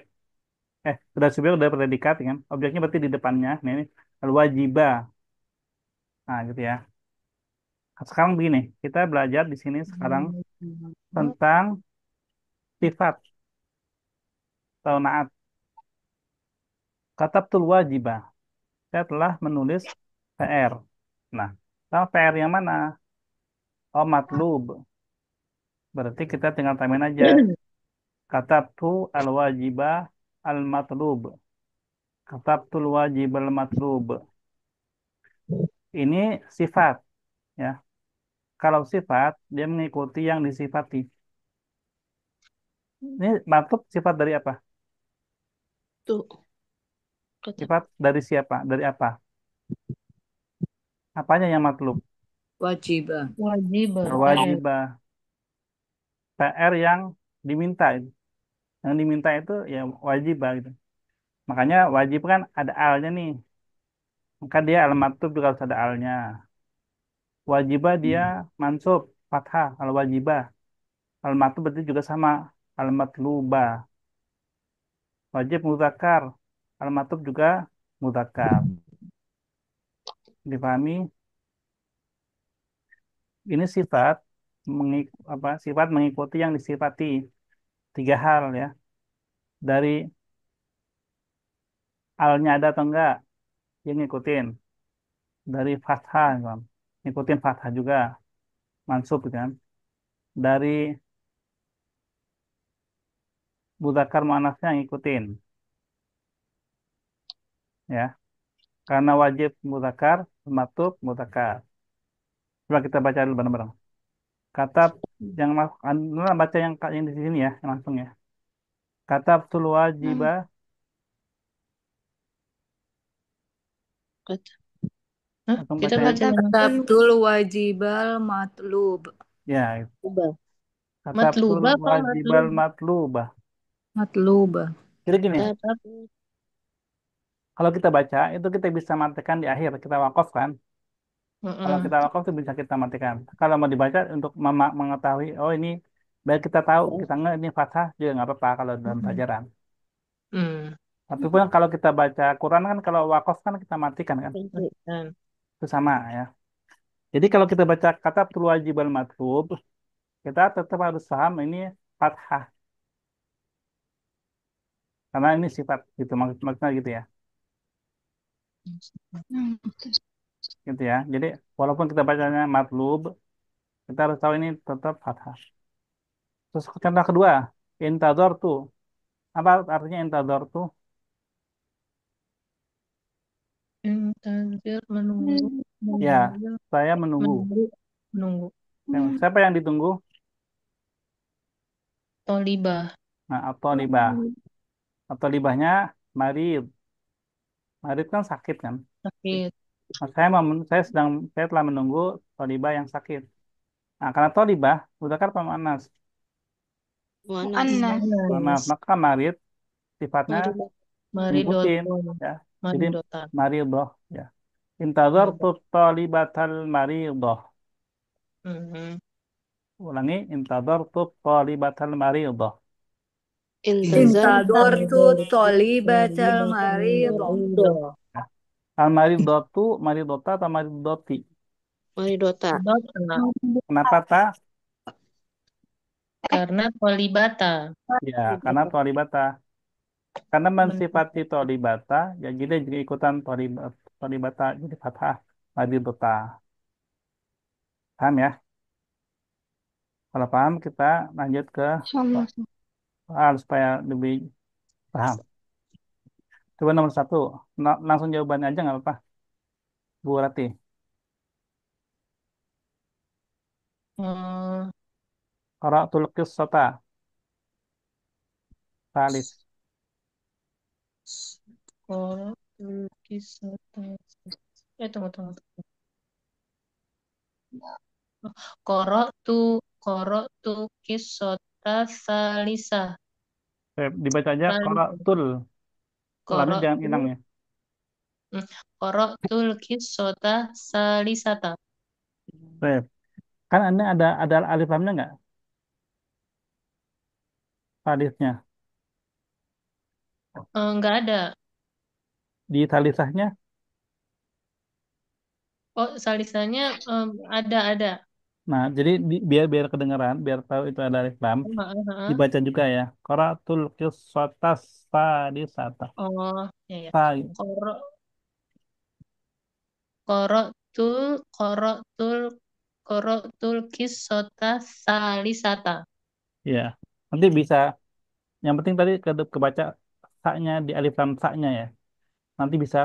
Sudah subjek, sudah predikat ya kan? Objeknya berarti di depannya. Nah, ini al-wajibah. Nah, gitu ya. Sekarang begini, kita belajar di sini sekarang tentang sifat atau naat. Katabtul wajibah. Saya telah menulis PR. Nah, tahu PR yang mana? Oh, matlub. Berarti kita tinggal tambahin aja. Katabtu al-wajibah al-matlub. Katabtul wajib al-matlub. Ini sifat, ya. Kalau sifat, dia mengikuti yang disifati. Ini matlub sifat dari apa? Tuh, kata Sifat dari siapa? Dari apa? Apanya yang matlub? Wajibah. Wajib. Al-wajibah. PR yang diminta. Yang diminta itu ya wajibah gitu. Makanya wajib kan ada alnya nih. Maka dia al-matlub juga harus ada alnya. Wajibah dia mansub, fathah, al-wajibah. Al-matlub berarti juga sama, al-matlubah. Wajib mudzakkar. Al-matlub juga mudzakkar. Dipahami? Ini sifat sifat mengikuti yang disifati. Tiga hal ya. Dari alnya ada atau enggak, dia ngikutin. Dari fathah, kan. Ngikutin fathah juga, mansub gitu kan. Dari mudzakkar muannasnya ngikutin, ya. Karena wajib mudzakkar, matlub mudzakkar. Coba kita baca dulu bareng-bareng. Kata yang baca yang di sini ya, yang langsung ya. Katabtul wajibah, kata. Hah? langsung Kita baca ya. baca yang Katabtul wajibal matlub. Ya, matluba. katabtul Matluba apa wajibal matlub? matlubah. Matlubah. Jadi gini, Katab. kalau kita baca itu kita bisa matikan di akhir, kita wakaf kan. Kalau Mm-mm. kita wakaf itu bisa kita matikan. Kalau mau dibaca untuk mengetahui, oh ini biar kita tahu, kita nggak ini fathah juga nggak apa-apa kalau dalam Mm-mm. pelajaran. Hmm. Tapi pun kalau kita baca Quran kan kalau wakaf kan kita matikan kan, Kan. itu sama ya. Jadi kalau kita baca kata wajibal matlub, kita tetap harus paham ini fathah karena ini sifat gitu maksudnya gitu ya, Hmm. gitu ya. Jadi walaupun kita bacanya matlub, kita harus tahu ini tetap fathah. Terus contoh kedua, intador tuh. Apa artinya intador tuh? Intazir menunggu, Ya, menunggu, saya menunggu. menunggu, menunggu. Siapa yang ditunggu? Tolibah. Nah, atau libah. Atau libahnya marid. Marid kan sakit kan? Sakit. Nah, saya telah menunggu tolibah yang sakit. Nah, karena tolibah udah kan pemanas. Muanas. Muannas. Panas, Manas. maka marid sifatnya Mari. ngikutin Maridoto. ya. Jadi Maridota. maridoh ya. Intazar tu talibatal maridoh. Mhm. Ulangi, intazar tu talibatal maridoh. Intazar. Intadortu tolibatal maridoh. Marido. Ya. Al maridotu, maridota atau maridoti. Maridota. Dota. Kenapa tak? Karena tolibata. Ya, karena tolibata. Karena Men- mensifati tolibata, ya jadi juga ikutan tolibata jadi fathah maridota. Paham ya? Kalau paham kita lanjut ke Insyaallah. soal supaya lebih paham. Coba nomor satu, langsung jawabannya aja nggak apa-apa, Bu Rati. eh, Qara'atul qissata. Salis. Koro kisota. Tunggu, tunggu, tunggu. Koro tu koro tu kisota salisa. Dibaca aja Salisa. qara'tul. Lamnya Koro jangan tu hilang ya. koro tul kisota salisata. Baik. Kan Anda ada alif lamnya nggak? Talisnya. Enggak ada. Di talisahnya. Oh, salisanya ada. Nah, jadi biar biar kedengaran, biar tahu itu ada alif lam, Heeh. dibaca juga ya. Qara'tul qissatas sadisata. Oh, ya ya. Sa, Koro koro tul koro tul koro tul kisota salisata. ya. Nanti bisa. Yang penting tadi kebaca saknya di alif lam saknya ya. Nanti bisa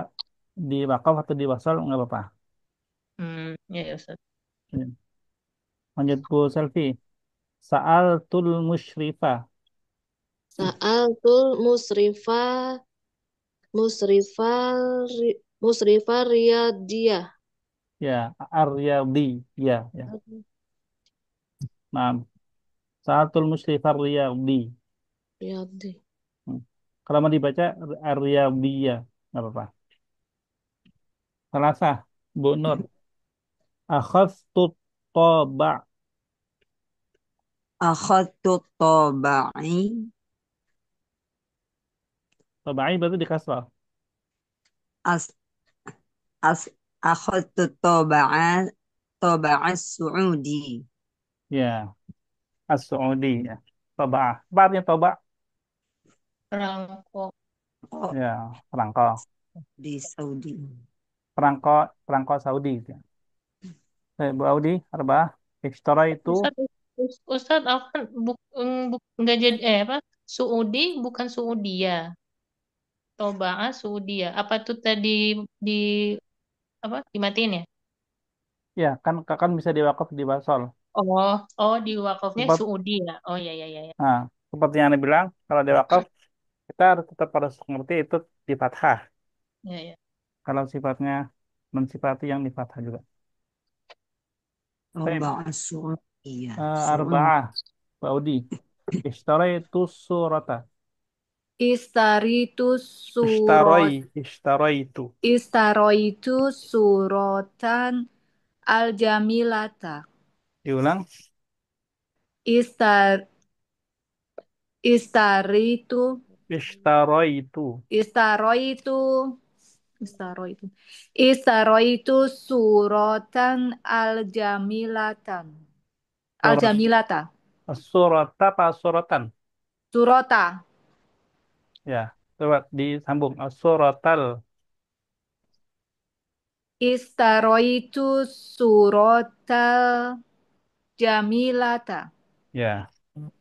di wakaf atau di wasal nggak apa-apa. Ya ya Ustaz. Ya. Lanjut Bu Selfie. Sa'altul musyrifah. Sa'altul musrifa musrifa riyadiyah. Ya, Aryadi. Ya, ya. Nah, Sa'altul musyrifah riyadi. Riyadi. Hmm. Kalau mau dibaca Aryadiyah, nggak apa-apa. Salasah, Bu Nur. Akhadtu toba. Akhadtu tabai. Toba'i berarti di kasrah. As, as, akhadtu taba'a Suudi. Ya, As-Saudi. Ya. Toba. Apa artinya toba? Perangko. Oh, Ya, perangko. di Saudi. Perangko, perangko Saudi. Ya. Bu Audi, Arba. Istora itu, Ustaz, Ustaz, aku kan nggak jadi apa? Saudi bukan Saudia. Tobaa Saudia. Apa tuh tadi di apa? Dimatiin ya? ya kan bisa diwakaf di wasol. Oh, di wakafnya Seperti, Saudi ya. Oh ya ya ya ya. nah, seperti yang Anda bilang, kalau diwakaf, kita harus tetap harus mengerti itu di fathah. Ya ya. Kalau sifatnya mensifati yang di fathah juga. Baik, Taba'a Suudi. Suudi. arba'ah. Bu Audi. Istora itu surata. Istaritu surot Istaroi itu. istaroitu surotan aljamilata. Diulang. Istar istaritu Istaroi itu. istaroitu istaroitu istaroitu surotan aljamilatan. Surat. Aljamilata. Surata apa suratan? Surota. Ya, coba disambung. Suratal. Istaroitu surotal jamilata. Ya.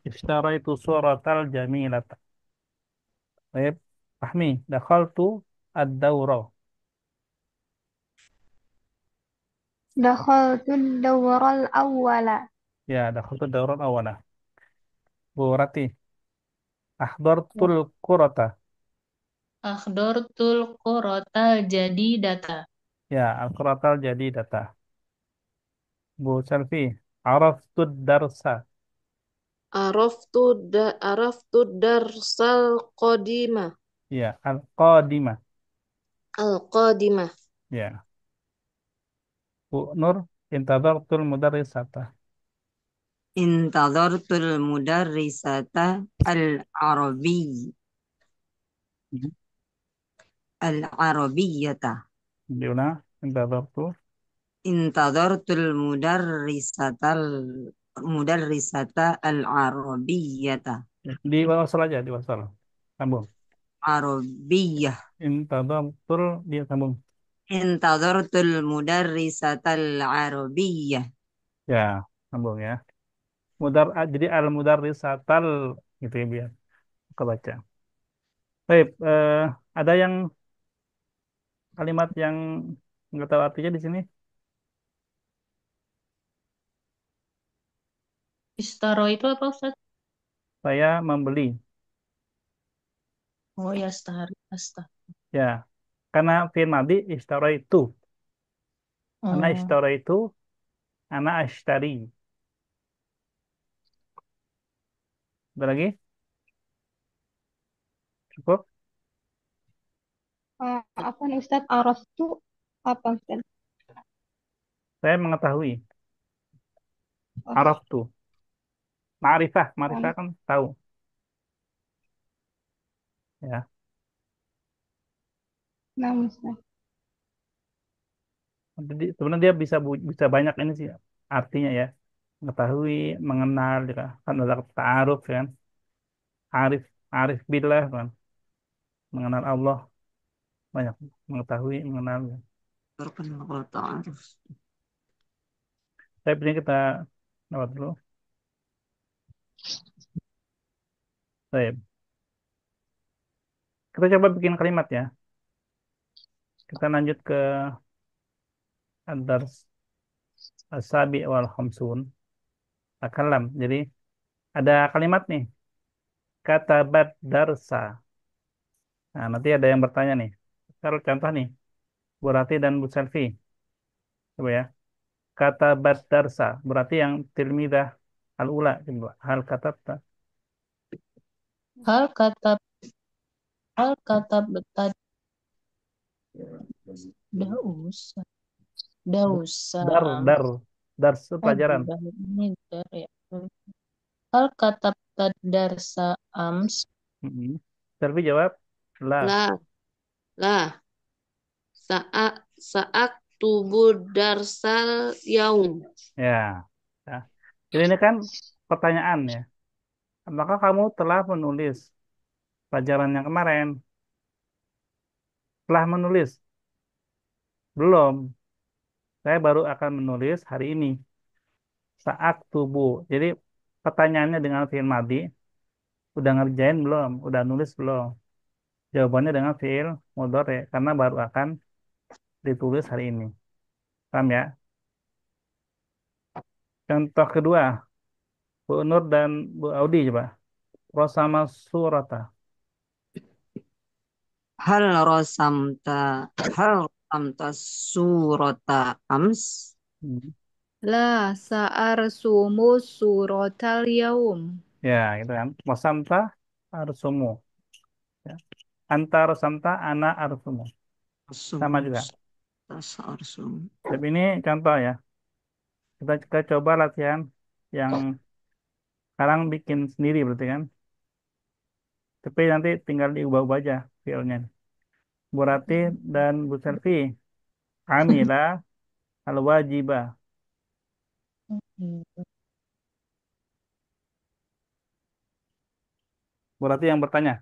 Ishtara itu suratal jamilata. Baik. Fahmi. Dakhaltu ad-dawra. دخلت الدور الأول. Ya, dakhaltu ad-dawra awala. Bu Rati. Ahdartul qurata. Akhdortul Quratal jadi data. Ya, al-quratal jadi data. Bu Selvi. Araftud darsa. Araftu darsal qadimah. Ya, al-qadimah. Al-qadimah. Ya. Bu Nur. Intadhartul mudarrisata. Intadhartul mudarrisata al-arabi. Mhm. Al-arabiyyata. Diulang. Intadhartu. Intadhartul mudarrisata al-arabiyyata. Di wasal aja, di wasal. Sambung. Arabiyyah. Intadhartul. Dia sambung. Intadhartul mudarrisata al-arabiyyah. Ya, sambung ya. Jadi al mudarrisatal gitu ya biar kebaca. Baik, ada yang kalimat yang nggak tahu artinya di sini. Istaro itu apa Ustaz? Saya membeli. Oh ya, stari, asta. Ya, karena fi'il madhi itu. Ana Oh, itu, ana ashtari. Ada lagi? Cukup? Apa nih Ustadz? Aras itu apa Ustadz? Saya mengetahui. Oh, Araf tuh. Ma'rifah. Ma'rifah um, kan tahu. Ya. nah Ustadz. Jadi sebenarnya dia bisa banyak ini sih artinya ya. Mengetahui, mengenal, juga. Kan ada kata ta'aruf kan. Arif, arif billah kan. Mengenal Allah. Banyak. Mengetahui, mengenal. Ya. Terkenal kalau ta'aruf. Saya pilih kita lewat dulu. Baik. Kita coba bikin kalimat ya. Kita lanjut ke ad-dars as-sabi wal khamsun. Takalam. Jadi ada kalimat nih. Katabat darsa. Nah, nanti ada yang bertanya nih. Kalau contoh nih, Bu Rati dan Bu Selvi. Coba ya. Katabat darsa. Berarti yang tilmidah al-ula. Coba. Hal katabta. hal kata hal kata betad dausa dausa am Dar. Dars itu oh pelajaran. dar ini dar ya. Hal kata darsa ams Mm-mm. Selvi jawab. La. La, la, saat saat tubuh darsal yaum. Ya. Ya. Jadi ini kan pertanyaan ya. Apakah kamu telah menulis pelajaran yang kemarin? Telah menulis? Belum. Saya baru akan menulis hari ini. Saat tubuh. Jadi pertanyaannya dengan fi'il madhi. Udah ngerjain belum? Udah nulis belum? Jawabannya dengan fi'il mudhari. Karena baru akan ditulis hari ini. Paham ya? Contoh kedua. Bu Nur dan Bu Audi coba. Rosama surata. Hal rosamta, hal rosamta surata ams. Hmm. La sa'arsumu surotal yaum. Ya, gitu kan. Rosamta arsumu. Ya. Anta rosamta ana arsumu. Sama juga. Sumus, tas arsum. Tapi ini contoh ya. Kita coba latihan yang sekarang bikin sendiri berarti kan. Tapi nanti tinggal diubah-ubah aja filenya. Bu Rati dan Bu Selvi. Amila al-wajibah. Bu Rati yang bertanya.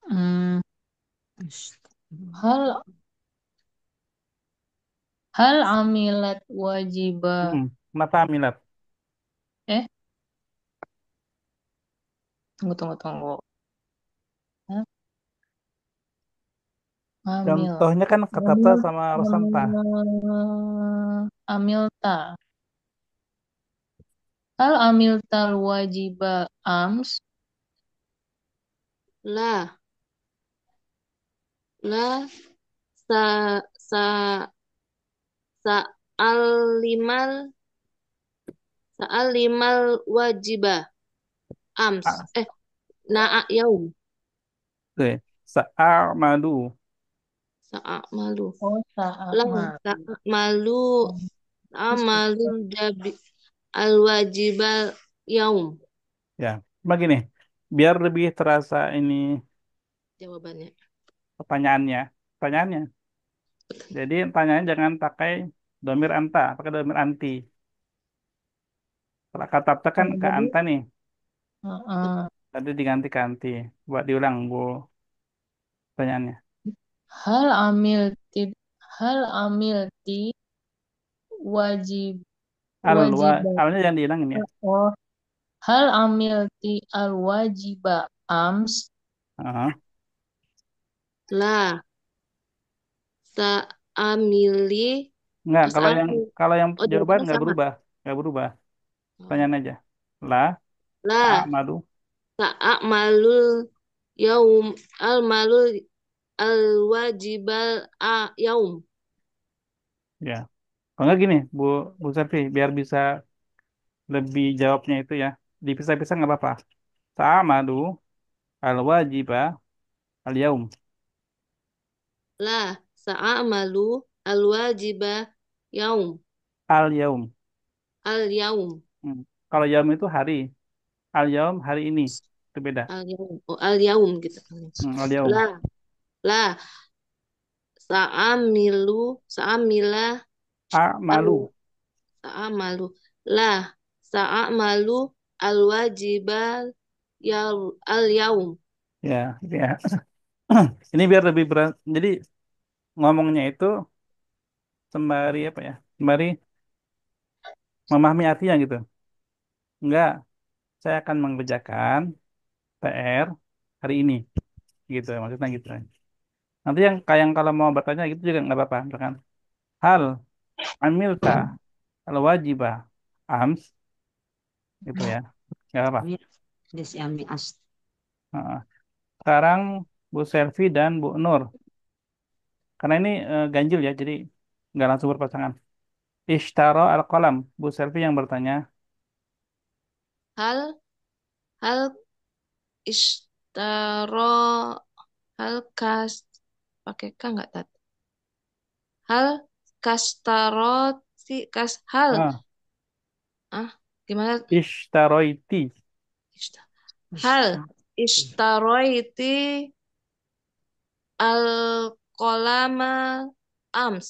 Hmm, Astagfirullah. hal hal amilat wajibah Mata amilat. eh tunggu. Hah? Amil Contohnya kan katata amil sama rosamta. amilta hal amiltal wajibah ams La, la, sa, sa, sa'al limal, sa'al limal wajibah. Ams. Ah, Na'a yaum. oke. Sa'amalu. Sa'a malu. oh saat La, ma sa'a malu. terus Amalul jabi al wajibal yaum. Ya, begini. Biar lebih terasa ini Jawabannya. pertanyaannya. Pertanyaannya. Jadi pertanyaannya jangan pakai domir anta, pakai domir anti. Kalau kata kan oh, ke jadi anta nih. uh-uh. Tadi diganti ke anti. Buat diulang, Bu, pertanyaannya. hal amil tid hal amil ti wajib wajibah Alnya jangan dihilangin ya. oh hal amil ti al wajibah ams Heeh. La, sa'amili. Enggak, Sa'aku. kalau yang Oh, jawaban jawabannya nggak sama. berubah, nggak berubah. Oh. Pertanyaan aja. La, La, amadu. sa'amalul yaum al malul al wajibal a yaum. Ya. Kalau nggak gini, Bu Bu Servi, biar bisa lebih jawabnya itu ya. Dipisah-pisah nggak apa-apa. Ta'amadu al-wajibah al-yaum. La sa'amalu al wajibah yaum Al-yaum. al yaum Hmm. Kalau yaum itu hari. Al-yaum hari ini. Itu beda. al yaum oh, al yaum gitu. Al-yaum. La la sa'amilu sa'amila al A'malu. sa'amalu la sa'amalu al wajibal al yaum. Ya, gitu ya. Ini biar lebih berat. Jadi ngomongnya itu sembari apa ya? Sembari memahami artinya gitu. Enggak, saya akan mengerjakan PR hari ini. Gitu, maksudnya gitu. Nanti yang kalau mau bertanya gitu juga nggak apa-apa. Misalkan, hal amilta al wajibah ams gitu ya. Nggak apa-apa. Amir, des Ami As. Heeh. Sekarang Bu Selvi dan Bu Nur. Karena ini ganjil ya, jadi nggak langsung berpasangan. Ishtaro al-qalam. Bu Selvi yang bertanya. Hal hal ishtaro hal kas pakai k nggak tat? Hal kastarot si kas hal Ah, ah gimana? ishtaroiti. Ishta- Hal Ishtar. ishtaroiti al kolama ams.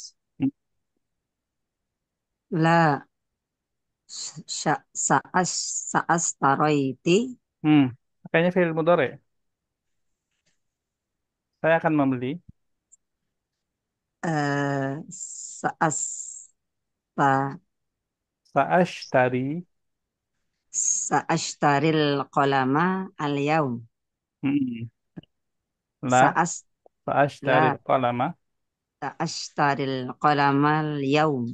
La saas saas taroiti Hmm, Kayaknya fi'il mudhari. Saya akan membeli. saas ta Sa'ashtari. saastaril kolama al yaum. Hmm. La. Saas Sa'ashtari la qalama. saastaril kolama al yaum.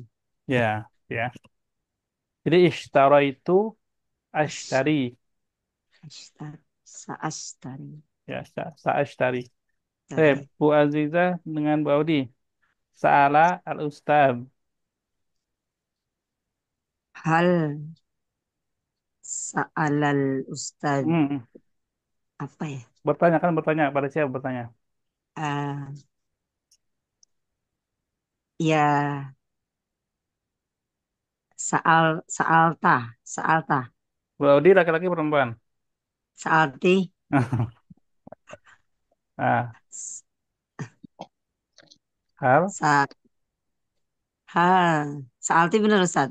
Ya, ya. Jadi ishtara itu ashtari. Ashtar saastari Ya, sa'ashtari. tari. Bu Azizah dengan Bu Audi. Sa'ala al-ustaz. Hal sa'alal ustad Hmm. apa ya? Bertanya kan bertanya pada siapa bertanya? Eh, ya sa'alta Bu Audi laki-laki perempuan. sa'alti Ah, hal. sa hal sa'alti benar Ustaz.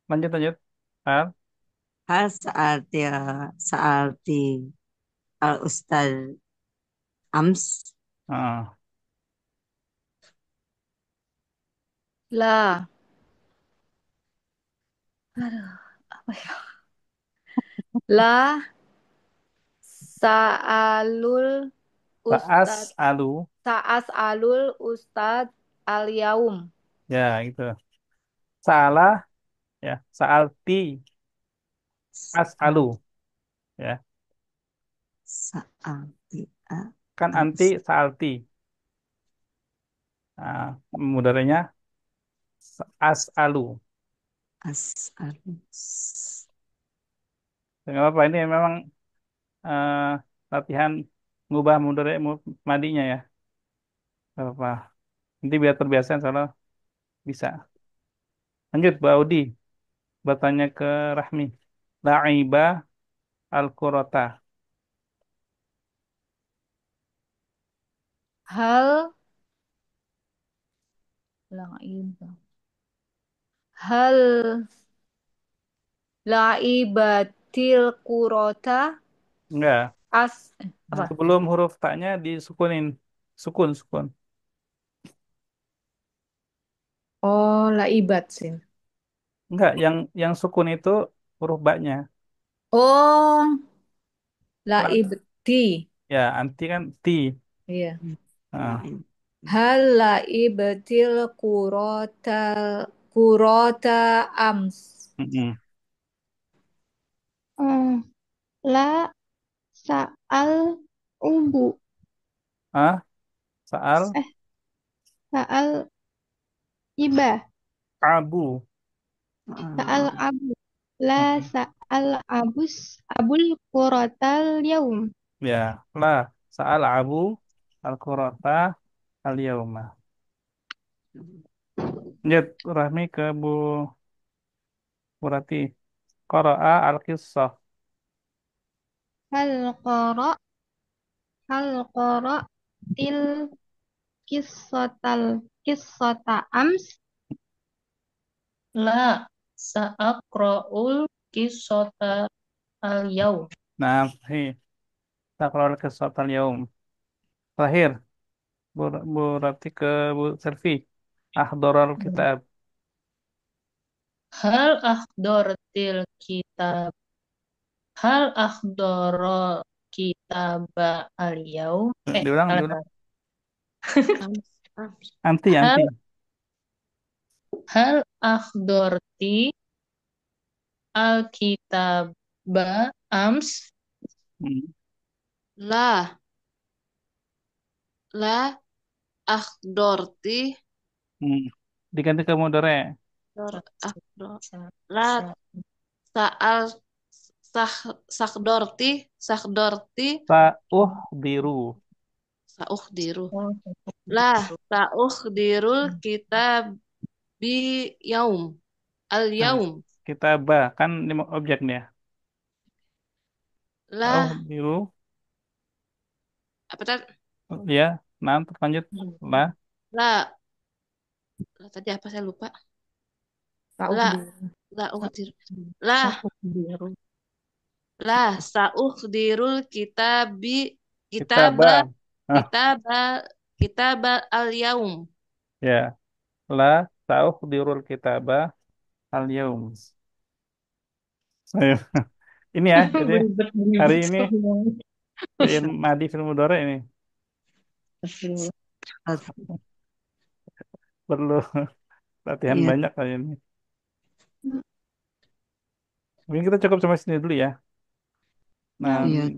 Lanjut lanjut. Hal. Hal sa'alti al ustad ams. Ah. La. Aduh, apa ya? La sa'alul ustad Sa'as'alu. sa'as'alul ustad al yaum. Ya, itu. Salah ya. Sa'alti. As'alu. Ya. Sa'alti Kan al anti ustad sa'alti. Nah, mudaranya as'alu. as'alus. Nggak apa-apa, ini memang eh, latihan ngubah mudore madinya ya. Nggak apa-apa. Nanti biar terbiasa soalnya bisa. Lanjut, Bu Audi. Bertanya ke Rahmi. La'iba al-kurata. Hal la'ib. Hal la'ibatil kurota Enggak. apa? Sebelum huruf taknya disukunin. Sukun, sukun. Oh, la'ibat sih. Enggak, yang sukun itu huruf baknya. Oh, Kan, la'ibti. ya, anti kan ti. Iya. Ah, Hal la'ibatil kurota ams. mm-mm. Eh, la sa'al ubu. Ah, Sa'al Eh, sa'al ibah. Abu. Sa'al abu. La Mm-mm. sa'al abul quratal yaum. Ya, la Sa'al Abu al-Qurata al-Yauma. Lanjut, Rahmi ke Bu Rati. Qara'a al-Qissah. Hal qara hal qara til qissata ams. La sa'aqra'ul qissata al-yaum. Nah, sahih. Taqra'u al-Qissah al-Yaum. Terakhir, Bu Rati ke Bu Selvi. Ahdaral kitab. Hal ahdortil kitab. Hal ahdoro kitaba al-yaum. Diulang, Salah, diulang. salah. Ams, ams. Anti, Hal anti. hal ahdorti al-kitaba ams. Hmm. La, la akhdorti, Hmm. Diganti ke mudore. dor, akhdor, Sa- la sa- sa'al, sah, sakdorti, sakdorti, Sa'uhdiru. saukhdiru. oh, La, saukhdirul kitab bi yaum, al Nah, yaum. kitabah. Kan lima objeknya. La, Sa'uhdiru. apa tadi? Ya, nah, terus lanjut. Lah. La, la tadi apa saya lupa. La, Ta'uhdir. la ukhdir. La, biru. la saukhdirul kitabi kitaba Kitabah. Ah, kitaba kitaba al yaum. ya. La sa'uhdirul kitabah al-yaum. Ayo. Ini ya, jadi Beribet, hari beribet ini semua. fi'il madi fil mudhari ini perlu latihan Iya, banyak kali ini. Mungkin kita cukup sampai sini dulu ya. iya. Nanti,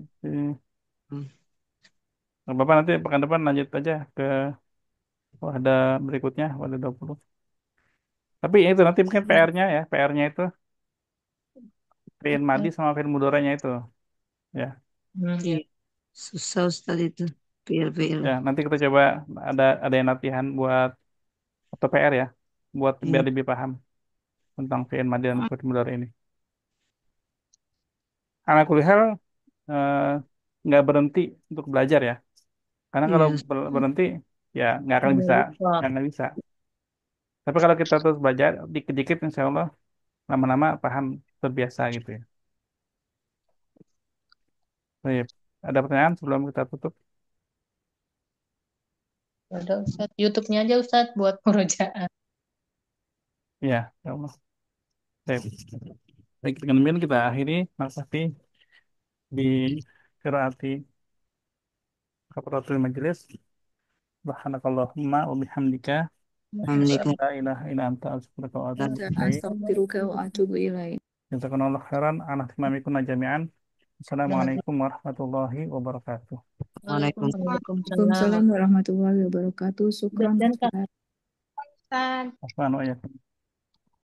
Hmm. Bapak nanti pekan depan lanjut aja ke ada berikutnya, ada 20. Tapi ya itu nanti mungkin PR-nya ya, PR-nya itu fi'il madi sama fi'il mudhari'nya itu. Ya, Iya. Iya. Susah Ustaz itu. Pil-pil. ya nanti kita coba ada yang latihan buat atau PR ya, buat biar Iya. lebih paham tentang fi'il madi dan fi'il mudhari ini. Karena kuliah nggak berhenti untuk belajar ya. Karena kalau Iya. berhenti ya Nggak lupa. nggak akan bisa. Tapi kalau kita terus belajar dikit-dikit insya Allah lama-lama paham terbiasa gitu ya. Baik. Ada pertanyaan sebelum kita tutup? Ada Ustaz. YouTube-nya aja Ustaz buat murojaah. Ya, ya Allah. Baik. Baik, dengan demikian kita akhiri Mas Safi di qiraati kafaratul majelis. Subhanakallahumma wa bihamdika asyhadu an Alhamdulillah. la ilaha illa anta astaghfiruka wa atubu ilaik. Astaghfiruka wa atubu ilaik. Jazakumullahu khairan ala ihtimamikum jami'an. Assalamualaikum warahmatullahi wabarakatuh. Waalaikumsalam. Waalaikumsalam. Waalaikumsalam warahmatullahi wabarakatuh. Syukran Dan Ustaz. Ustaz. Afwan wa iyyakum.